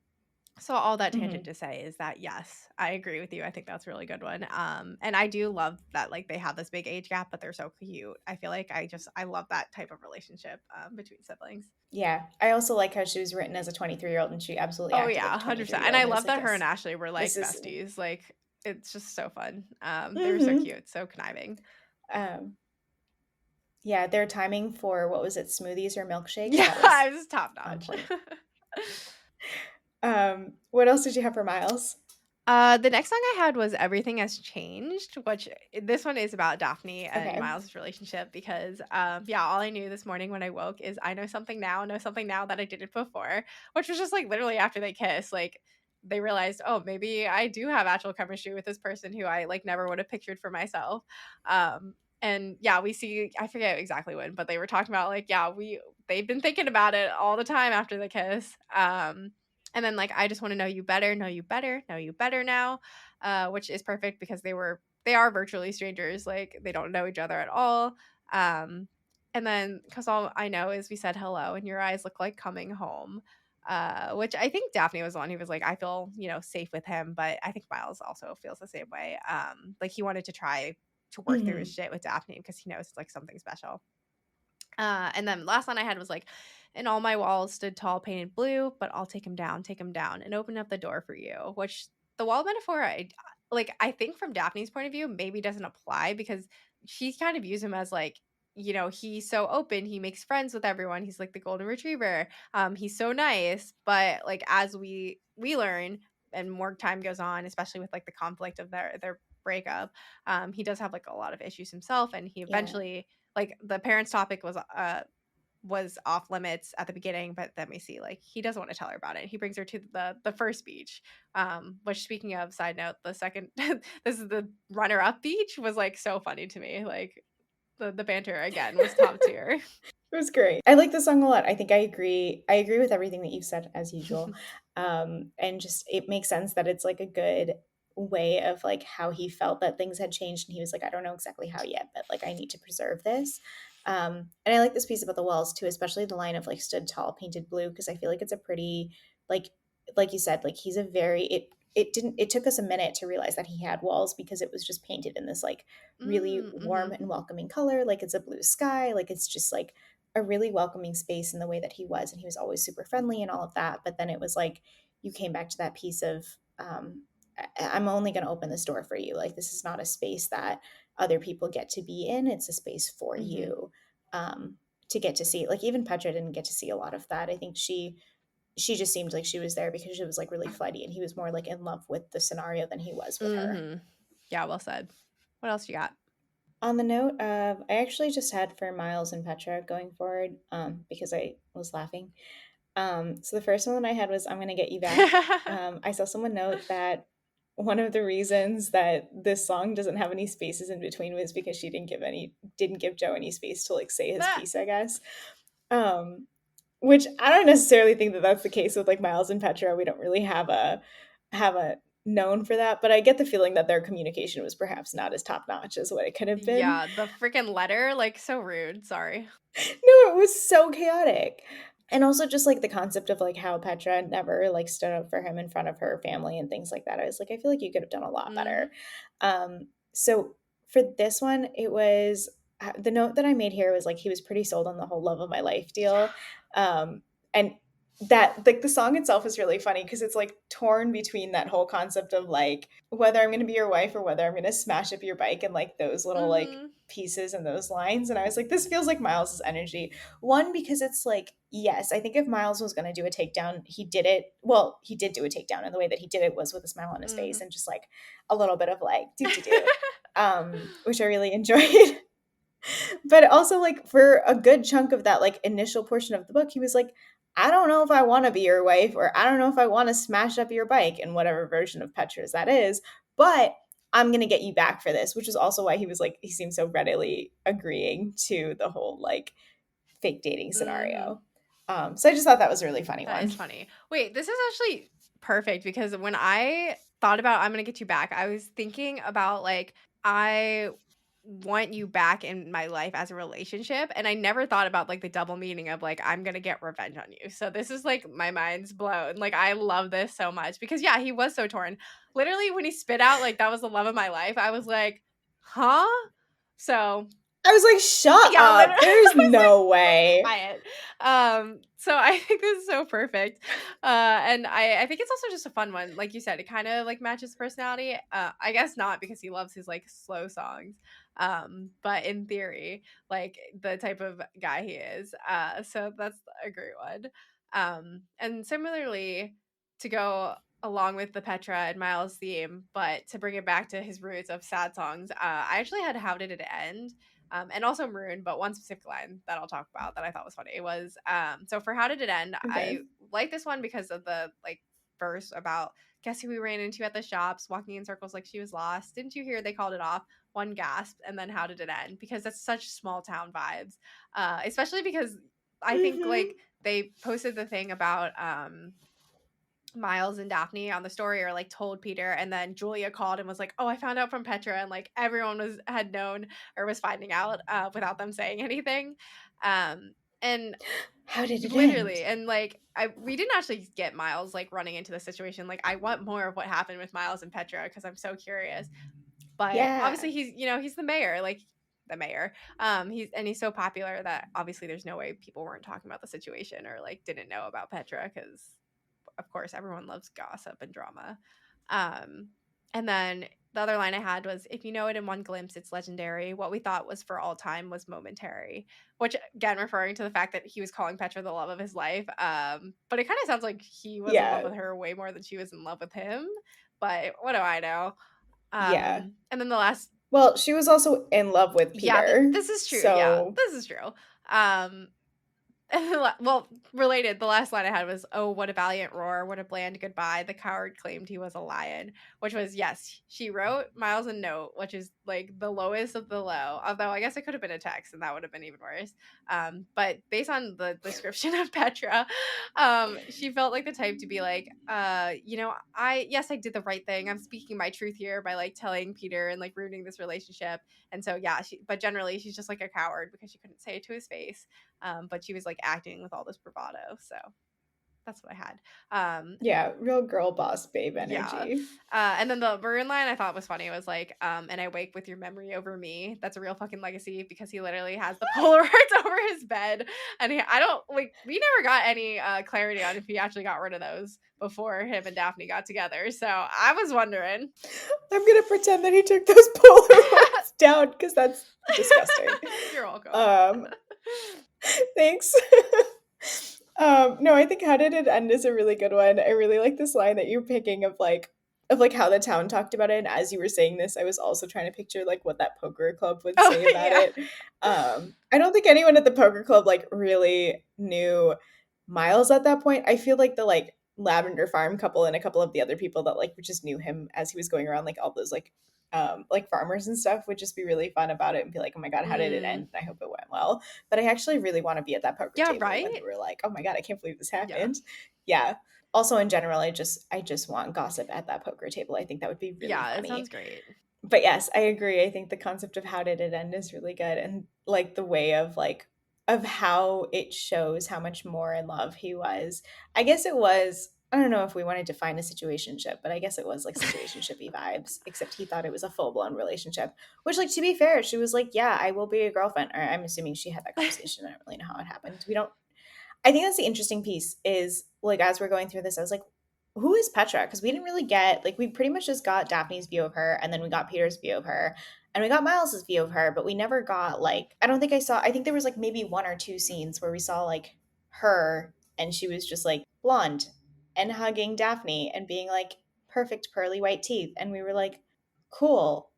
so all that tangent Mm-hmm. to say is that yes, I agree with you. I think that's a really good one. And I do love that like they have this big age gap, but they're so cute. I feel like I love that type of relationship between siblings. Yeah. I also like how she was written as a 23-year-old and she absolutely Oh acted like yeah, a 100%. 23-year-old. And I And I was love like, that her and yes, Ashley were this like is. besties. Like it's just so fun. They were so Mm-hmm. cute, so conniving. Um, yeah, their timing for what was it, smoothies or milkshakes? Yeah, That was it was top on notch. point. What else did you have for Miles? The next song I had was "Everything Has Changed," which this one is about Daphne and Okay. Miles' relationship because, yeah, all I knew this morning when I woke is I know something now that I didn't before, which was just like literally after they kiss, like they realized, oh, maybe I do have actual chemistry with this person who I like never would have pictured for myself. And yeah, we see I forget exactly when, but they were talking about like, yeah, they've been thinking about it all the time after the kiss. And then like I just want to know you better, know you better now, which is perfect because they are virtually strangers, like they don't know each other at all. Um, and then because all I know is we said hello, and your eyes look like coming home. Which I think Daphne was the one who was like, I feel safe with him, but I think Miles also feels the same way. Like he wanted to try to work through his Hmm. shit with Daphne because he knows it's like something special. And then last one I had was like, and all my walls stood tall, painted blue, but I'll take him down, and open up the door for you. Which the wall metaphor, I think from Daphne's point of view, maybe doesn't apply because she kind of views him as like, he's so open, he makes friends with everyone, he's like the golden retriever, he's so nice, but like as we learn and more time goes on, especially with like the conflict of their breakup, he does have like a lot of issues himself, and he Yeah. eventually like the parents topic was off limits at the beginning, but then we see like he doesn't want to tell her about it. He brings her to the first beach, which speaking of side note, the second this is the runner up beach was like so funny to me. Like the banter again was top tier. It was great. I like the song a lot. I think I agree. I agree with everything that you've said as usual. And just it makes sense that it's like a good way of like how he felt that things had changed and he was like, I don't know exactly how yet, but like I need to preserve this. And I like this piece about the walls too, especially the line of like stood tall, painted blue, because I feel like it's a pretty like like you said, like he's a very it took us a minute to realize that he had walls because it was just painted in this like really warm Mm-hmm. and welcoming color. Like it's a blue sky, like it's just like a really welcoming space in the way that he was, and he was always super friendly and all of that. But then it was like you came back to that piece of I'm only going to open this door for you. Like, this is not a space that other people get to be in. It's a space for Mhm. you, um, to get to see. Like, even Petra didn't get to see a lot of that. I think she just seemed like she was there because she was like really flighty, and he was more like in love with the scenario than he was with her. Mhm. Yeah, well said. What else you got? On the note of, I actually just had for Miles and Petra going forward, because I was laughing. So the first one that I had was "I'm gonna get you back." I saw someone note that one of the reasons that this song doesn't have any spaces in between was because she didn't give Joe any space to like say his Nah. piece, I guess. Um, which I don't necessarily think that that's the case with like Miles and Petra. We don't really have a known for that, but I get the feeling that their communication was perhaps not as top notch as what it could have been. Yeah, the freaking letter, like, so rude, sorry. No, it was so chaotic. And also just like the concept of like how Petra never like stood up for him in front of her family and things like that. I was like, I feel like you could have done a lot better. Mhm. So for this one, it was the note that I made here was like he was pretty sold on the whole love of my life deal. Yeah. And that like the song itself is really funny because it's like torn between that whole concept of like whether I'm going to be your wife or whether I'm going to smash up your bike and like those little like Mhm. pieces and those lines. And I was like, this feels like Miles's energy. One, because it's like, yes, I think if Miles was going to do a takedown, he did it. Well, he did do a takedown, and the way that he did it was with a smile on his face Mhm. and just like a little bit of like do do do, which I really enjoyed. But also, like, for a good chunk of that like initial portion of the book, he was like, I don't know if I want to be your wife, or I don't know if I want to smash up your bike in whatever version of Petra's that is, but I'm gonna get you back for this, which is also why he was like he seemed so readily agreeing to the whole like fake dating Mhm. scenario. So I just thought that was a really funny That one. is funny. Wait, this is actually perfect because when I thought about "I'm gonna get you back," I was thinking about, like, I want you back in my life as a relationship, and I never thought about, like, the double meaning of, like, I'm gonna get revenge on you. So this is, like, my mind's blown. Like, I love this so much because, yeah, he was so torn. Literally, when he spit out, like, "That was the love of my life," I was like, "Huh?" So I was like, shut yeah, literally, up. There's I was like, no way. quiet. So I think this is so perfect. And I think it's also just a fun one. Like you said, it kind of like matches personality. I guess not because he loves his like slow songs. But in theory, like the type of guy he is. So that's a great one. And similarly, to go along with the Petra and Miles theme, but to bring it back to his roots of sad songs, I actually had How Did It End? And also Maroon, but one specific line that I'll talk about that I thought was funny was so for How Did It End? Okay. I like this one because of the like verse about guess who we ran into at the shops, walking in circles like she was lost. Didn't you hear they called it off? One gasp, and then how did it end? Because that's such small town vibes, especially because I think Mm-hmm. like they posted the thing about Miles and Daphne on the story or like told Peter and then Julia called and was like, "Oh, I found out from Petra," and like everyone was had known or was finding out without them saying anything. And How did it literally end? and like we didn't actually get Miles like running into the situation. Like I want more of what happened with Miles and Petra because I'm so curious. But Yeah. obviously he's he's the mayor, like the mayor. He's so popular that obviously there's no way people weren't talking about the situation or like didn't know about Petra because of course, everyone loves gossip and drama. Um, and then the other line I had was, "If you know it in one glimpse, it's legendary. What we thought was for all time was momentary." Which again, referring to the fact that he was calling Petra the love of his life. But it kind of sounds like he was in love Yeah. with her way more than she was in love with him. But what do I know? Yeah. And then the last, Well, she was also in love with yeah, Peter. this is true. Yeah, So this is true. Um, well, related, the last line I had was, "Oh, what a valiant roar, what a bland goodbye. The coward claimed he was a lion," which was, yes, she wrote Miles a note, which is like the lowest of the low. Although I guess it could have been a text, and that would have been even worse. But based on the description of Petra, she felt like the type to be like, yes, I did the right thing. I'm speaking my truth here by like telling Peter and like ruining this relationship. And so yeah, but generally she's just like a coward because she couldn't say it to his face, but she was like acting with all this bravado. So That's what I had. Yeah, real girl boss babe Yeah. energy. And then the maroon line I thought was funny. It was like, and I wake with your memory over me. That's a real fucking legacy because he literally has the Polaroids over his bed. And I don't like, we never got any clarity on if he actually got rid of those before him and Daphne got together. So I was wondering. I'm gonna pretend that he took those Polaroids down because that's disgusting. You're welcome. Um, thanks. No, I think How Did It End is a really good one. I really like this line that you're picking of like how the town talked about it. And as you were saying this, I was also trying to picture like what that poker club would Oh, say about yeah. it. I don't think anyone at the poker club like really knew Miles at that point. I feel like the like Lavender Farm couple and a couple of the other people that like just knew him as he was going around like all those like farmers and stuff would just be really fun about it and be like, oh my god, how did it Mm. end? I hope it went well. But I actually really want to be at that poker Yeah, table when they right? were like, oh my god, I can't believe this Yeah. happened. Yeah. Also in general, I just want gossip at that poker table. I think that would be really Yeah, it funny. sounds great. But yes, I agree. I think the concept of how did it end is really good, and like the way of how it shows how much more in love he was. I guess it was, I don't know if we wanted to find a situationship, but I guess it was like situationshipy vibes, except he thought it was a full-blown relationship. Which, like, to be fair, she was like, "Yeah, I will be a girlfriend." Or I'm assuming she had that conversation. I don't really know how it happened. We don't I think that's the interesting piece is like as we're going through this, I was like, who is Petra? Because we didn't really get like we pretty much just got Daphne's view of her, and then we got Peter's view of her, and we got Miles's view of her, but we never got like I don't think I saw. I think there was like maybe one or two scenes where we saw like her, and she was just like blonde and hugging Daphne and being like perfect pearly white teeth, and we were like, cool.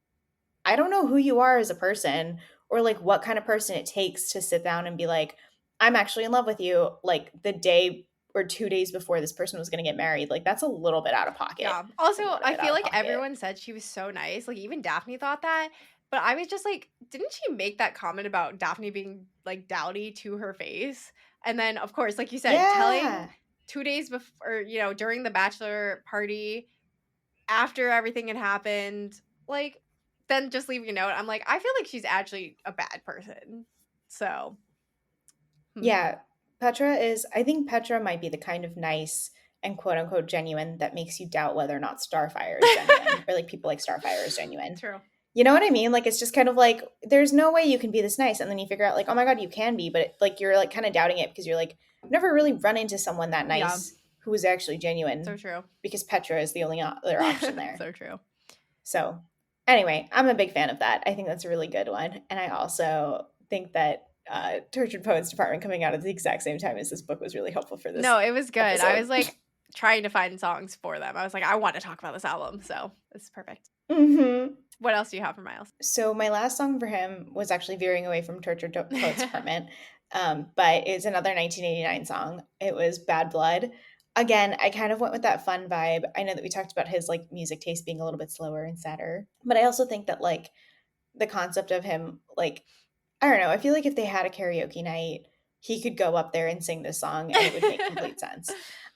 I don't know who you are as a person or like what kind of person it takes to sit down and be like, I'm actually in love with you, like the day or 2 days before this person was going to get married. Like, that's a little bit out of pocket. Yeah. Also, A little I bit feel out of like pocket. everyone said she was so nice. Like even Daphne thought that. But I was just like, didn't she make that comment about Daphne being like dowdy to her face? And then of course, like you said, telling Yeah. 2 days before, or, during the bachelor party after everything had happened, like then just leaving a note. I'm like, I feel like she's actually a bad person. So, hmm. Yeah. I think Petra might be the kind of nice and quote unquote genuine that makes you doubt whether or not Starfire is genuine or like people like Starfire is genuine. True. You know what I mean? Like it's just kind of like there's no way you can be this nice, and then you figure out like, oh my god, you can be, but like you're like kind of doubting it because you're like, I've never really run into someone that Yeah. nice who was actually So genuine true. because Petra is the only other option there. So true. So anyway, I'm a big fan of that. I think that's a really good one, and I also think that Tortured Poets Department coming out at the exact same time as this book was really helpful for this No, it was good. I episode. was like trying to find songs for them. I was like, I want to talk about this album, so this is perfect. Mm-hmm. What else do you have for Miles? So my last song for him was actually veering away from Tortured Poets Department, but it's another 1989 song. It was Bad Blood. Again, I kind of went with that fun vibe. I know that we talked about his like music taste being a little bit slower and sadder, but I also think that like the concept of him like I don't know. I feel like if they had a karaoke night, he could go up there and sing this song and it would make complete sense.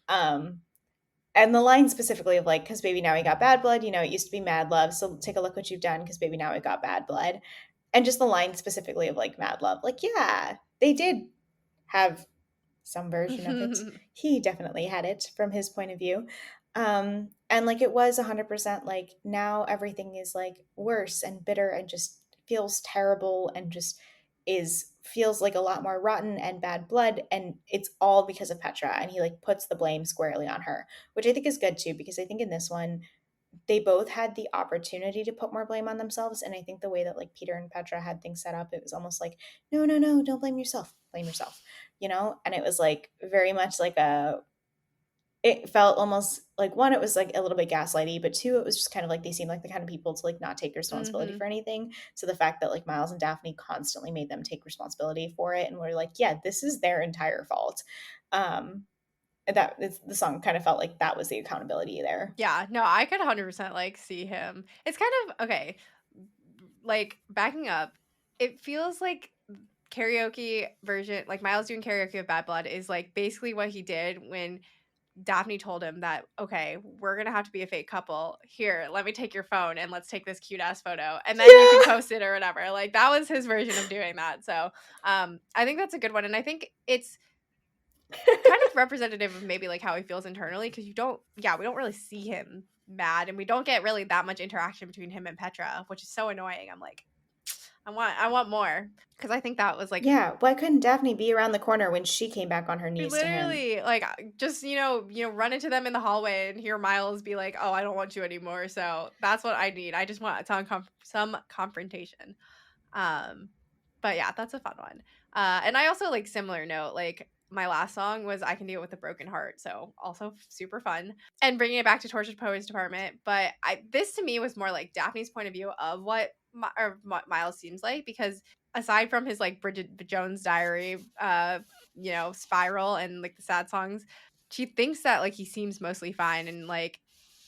Um, and the line specifically of like, because baby, now we got bad blood, it used to be mad love. So take a look what you've done, because baby, now we got bad blood. And just the line specifically of like mad love, like, yeah, they did have some version of it. He definitely had it from his point of view. And like it was 100% like now everything is like worse and bitter and just feels terrible and just is feels like a lot more rotten and bad blood, and it's all because of Petra, and he like puts the blame squarely on her, which I think is good too, because I think in this one they both had the opportunity to put more blame on themselves, and I think the way that like Peter and Petra had things set up, it was almost like no, no, no, don't blame yourself, blame yourself, and it was like very much like it felt almost like one, it was like a little bit gaslighty, but two, it was just kind of like they seemed like the kind of people to like not take responsibility Hmm. for anything. So the fact that like Miles and Daphne constantly made them take responsibility for it and were like, yeah, this is their entire fault. Um, the song kind of felt like that was the accountability there. Yeah, no, I could 100% like see him. It's kind of okay. Like backing up, it feels like karaoke version, like Miles doing karaoke of Bad Blood is like basically what he did when Daphne told him that, okay, we're gonna have to be a fake couple. Here, let me take your phone and let's take this cute ass photo, and then you can Yeah. post it or whatever. Like that was his version of doing that. So, I think that's a good one, and I think it's kind of representative of maybe like how he feels internally, because we don't really see him mad, and we don't get really that much interaction between him and Petra, which is so annoying. I'm like, I want more, because I think that was like Yeah, why couldn't Daphne be around the corner when she came back on her knees to him? literally like just run into them in the hallway and hear Miles be like, "Oh, I don't want you anymore." So that's what I need. I just want some confrontation. Um, but yeah, that's a fun one. And I also like similar note, like my last song was "I Can Deal with a Broken Heart," so also super fun. And bringing it back to Tortured Poets Department, but this to me was more like Daphne's point of view of what Miles seems like, because aside from his like Bridget Jones' Diary, spiral and like the sad songs, she thinks that like he seems mostly fine, and like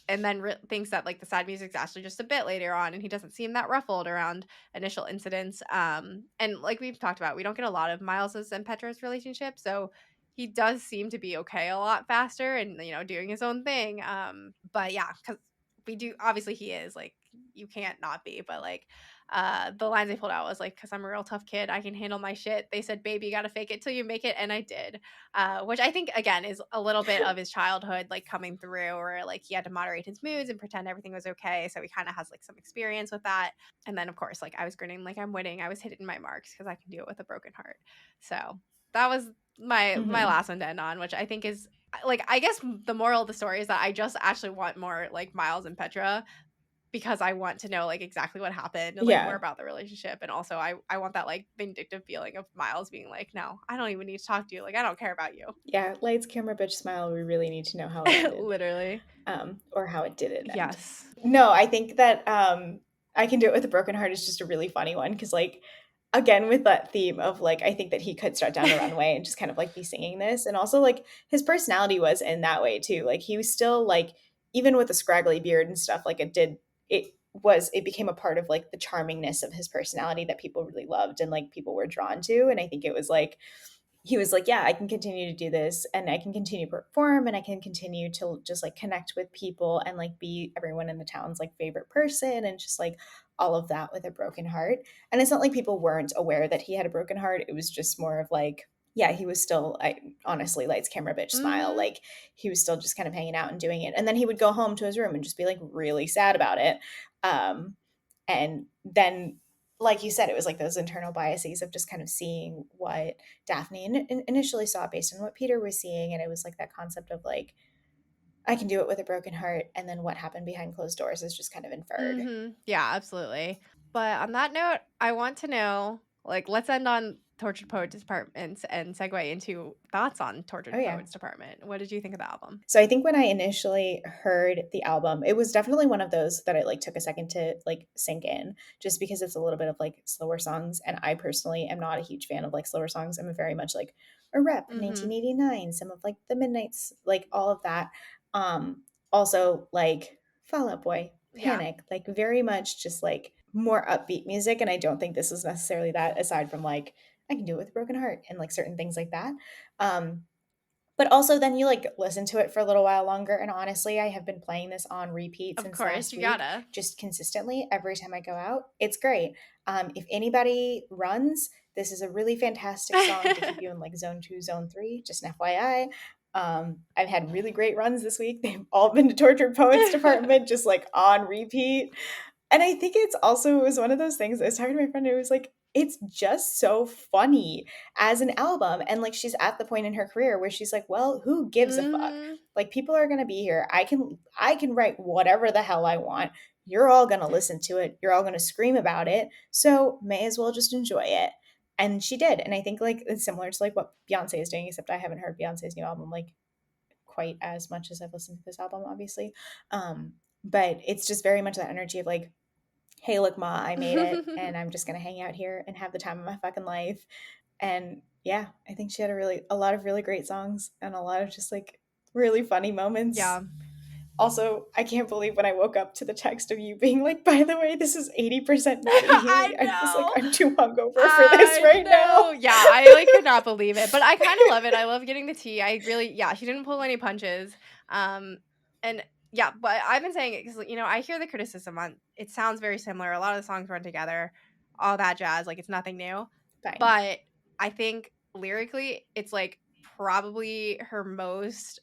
and then thinks that like the sad music's actually just a bit later on, and he doesn't seem that ruffled around initial incidents. And like we've talked about, we don't get a lot of Miles's and Petra's relationship, so he does seem to be okay a lot faster and doing his own thing. But yeah, because we do, obviously he is like, you can't not be, but like the lines they pulled out was like, "Because I'm a real tough kid, I can handle my shit. They said, baby, you gotta fake it till you make it, and I did." Which I think again is a little bit of his childhood like coming through, where like he had to moderate his moods and pretend everything was okay, so he kind of has like some experience with that. And then of course, like, I was grinning like I'm winning, I was hitting my marks because I can do it with a broken heart. So that was my Mhm. last one to end on, which I think is like, I guess the moral of the story is that I just actually want more like Miles and Petra, because I want to know like exactly what happened and like more Yeah. about the relationship. And also I want that like vindictive feeling of Miles being like, "No, I don't even need to talk to you. Like, I don't care about you." Yeah, lights, camera, bitch, smile, we really need to know how it ended, Literally. or how it didn't end. Yes. No, I think that, I Can Do It With a Broken Heart is just a really funny one because, like, again, with that theme of, like, I think that he could start down a runway and just kind of, like, be singing this, and also, like, his personality was in that way too, like, he was still, like, even with the scraggly beard and stuff, like, it became a part of, like, the charmingness of his personality that people really loved and, like, people were drawn to, and I think it was, like, he was like, yeah, I can continue to do this and I can continue to perform and I can continue to just like connect with people and like be everyone in the town's like favorite person and just like all of that with a broken heart. And it's not like people weren't aware that he had a broken heart. It was just more of like, yeah, he was still, I honestly, lights, camera, bitch, smile. Mhm. Like he was still just kind of hanging out and doing it. And then he would go home to his room and just be like really sad about it. Um, and then like you said, it was like those internal biases of just kind of seeing what Daphne initially saw based on what Peter was seeing. And it was like that concept of like, I can do it with a broken heart. And then what happened behind closed doors is just kind of inferred. Mhm. Yeah, absolutely. But on that note, I want to know, like, let's end on Tortured Poets Department and segue into thoughts on Oh, Tortured yeah. Poets Department. What did you think of the album? So I think when I initially heard the album, it was definitely one of those that I like took a second to like sink in just because it's a little bit of like slower songs. And I personally am not a huge fan of like slower songs. I'm a very much like a rep, Mhm. 1989, some of like the Midnights, like all of that. Also like Fall Out Boy, Yeah. Panic, like very much just like more upbeat music. And I don't think this is necessarily that aside from like I Can Do It With a Broken Heart and like certain things like that. Um, but also then you, like, listen to it for a little while longer, and honestly, I have been playing this on repeat Of since course, last you week, gotta. just consistently every time I go out. It's great. If anybody runs, this is a really fantastic song to keep you in, like, zone 2, zone 3, just an FYI. I've had really great runs this week. They've all been to Tortured Poets Department, just, like, on repeat. And I think it's also it was one of those things I was talking to my friend, it was like, it's just so funny as an album, and, like, she's at the point in her career where she's like, "Well, who gives a fuck? Mhm. Like, people are gonna be here. I can write whatever the hell I want. You're all gonna listen to it. You're all gonna scream about it, so may as well just enjoy it." And she did, and I think, like, it's similar to, like, what Beyoncé is doing, except I haven't heard Beyoncé's new album, like, quite as much as I've listened to this album, obviously. But it's just very much that energy of, like, hey, look, Ma, I made it, and I'm just gonna hang out here and have the time of my fucking life. And yeah, I think she had a lot of really great songs and a lot of just like really funny moments. Yeah. Also, I can't believe when I woke up to the text of you being like, by the way, this is 80% Matty I Healy. I was like, know. I'm too hungover for this I right know. now. Yeah, I like could not believe it, but I kind of love it. I love getting the tea. I really, yeah, she didn't pull any punches. And yeah, but I've been saying it because I hear the criticism on it sounds very similar. A lot of the songs run together, all that jazz. Like, it's nothing new, Fine. but I think lyrically, it's like probably her most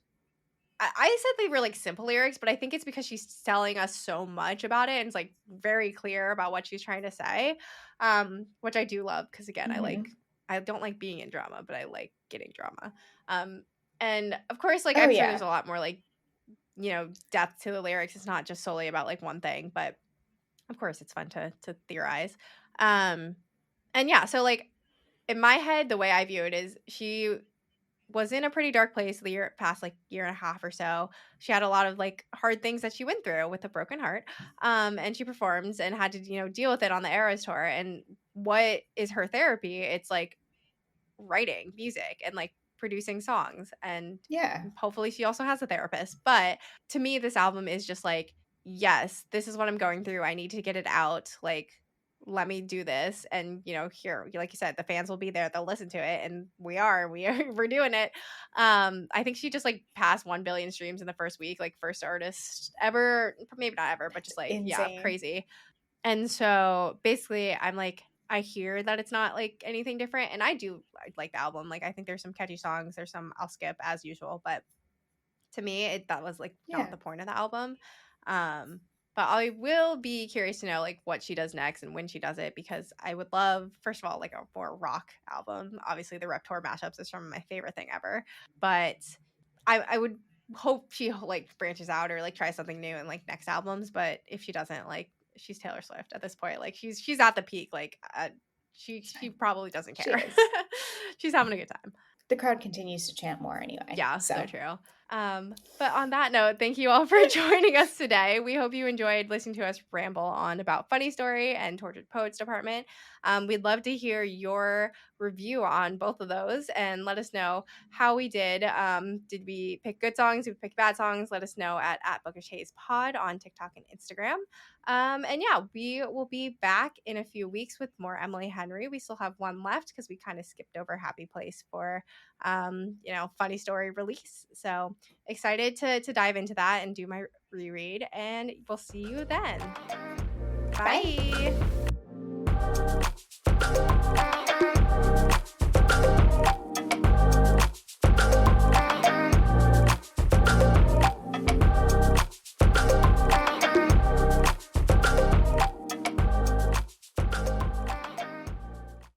I said they were, like, simple lyrics, but I think it's because she's telling us so much about it and it's, like, very clear about what she's trying to say, which I do love because again, Mhm. I don't like being in drama, but I like getting drama. Um, and of course, like, Oh, I'm sure there's yeah. a lot more, like, depth to the lyrics. It's not just solely about, like, one thing, but of course, it's fun to theorize. Um, and yeah, so, like, in my head, the way I view it is she was in a pretty dark place the past like year and a half or so. She had a lot of like hard things that she went through with a broken heart. And she performs and had to, deal with it on the Eras tour. And what is her therapy? It's like writing music and like producing songs, and Yeah. hopefully she also has a therapist. But to me this album is just like, yes, this is what I'm going through, I need to get it out, like let me do this. And here, like you said, the fans will be there, they'll listen to it, and we're doing it. I think she just like passed 1 billion streams in the first week, like first artist ever, maybe not ever, but just like, yeah, Insane. crazy. And so basically, I'm like, I hear that it's not like anything different. And I like the album. Like, I think there's some catchy songs. There's some I'll skip as usual. But to me, that was like not Yeah. the point of the album. Um, but I will be curious to know like what she does next and when she does it, because I would love, first of all, like a more rock album. Obviously, the Rep Tour mashups is from my favorite thing ever. But I would hope she like branches out or like tries something new in like next albums. But if she doesn't, like she's Taylor Swift at this point. Like she's at the peak. Like It's she fine. probably doesn't She care. is. She's having a good time. The crowd continues to chant more anyway, Yeah, so so true. But on that note, thank you all for joining us today. We hope you enjoyed listening to us ramble on about Funny Story and Tortured Poets Department. We'd love to hear your review on both of those and let us know how we did. Did we pick good songs? Did we pick bad songs? Let us know at Bookish Haze Pod on TikTok and Instagram. And yeah, we will be back in a few weeks with more Emily Henry. We still have one left because we kind of skipped over Happy Place for Funny Story release. So excited to dive into that and do my reread, and we'll see you then. bye. Bye.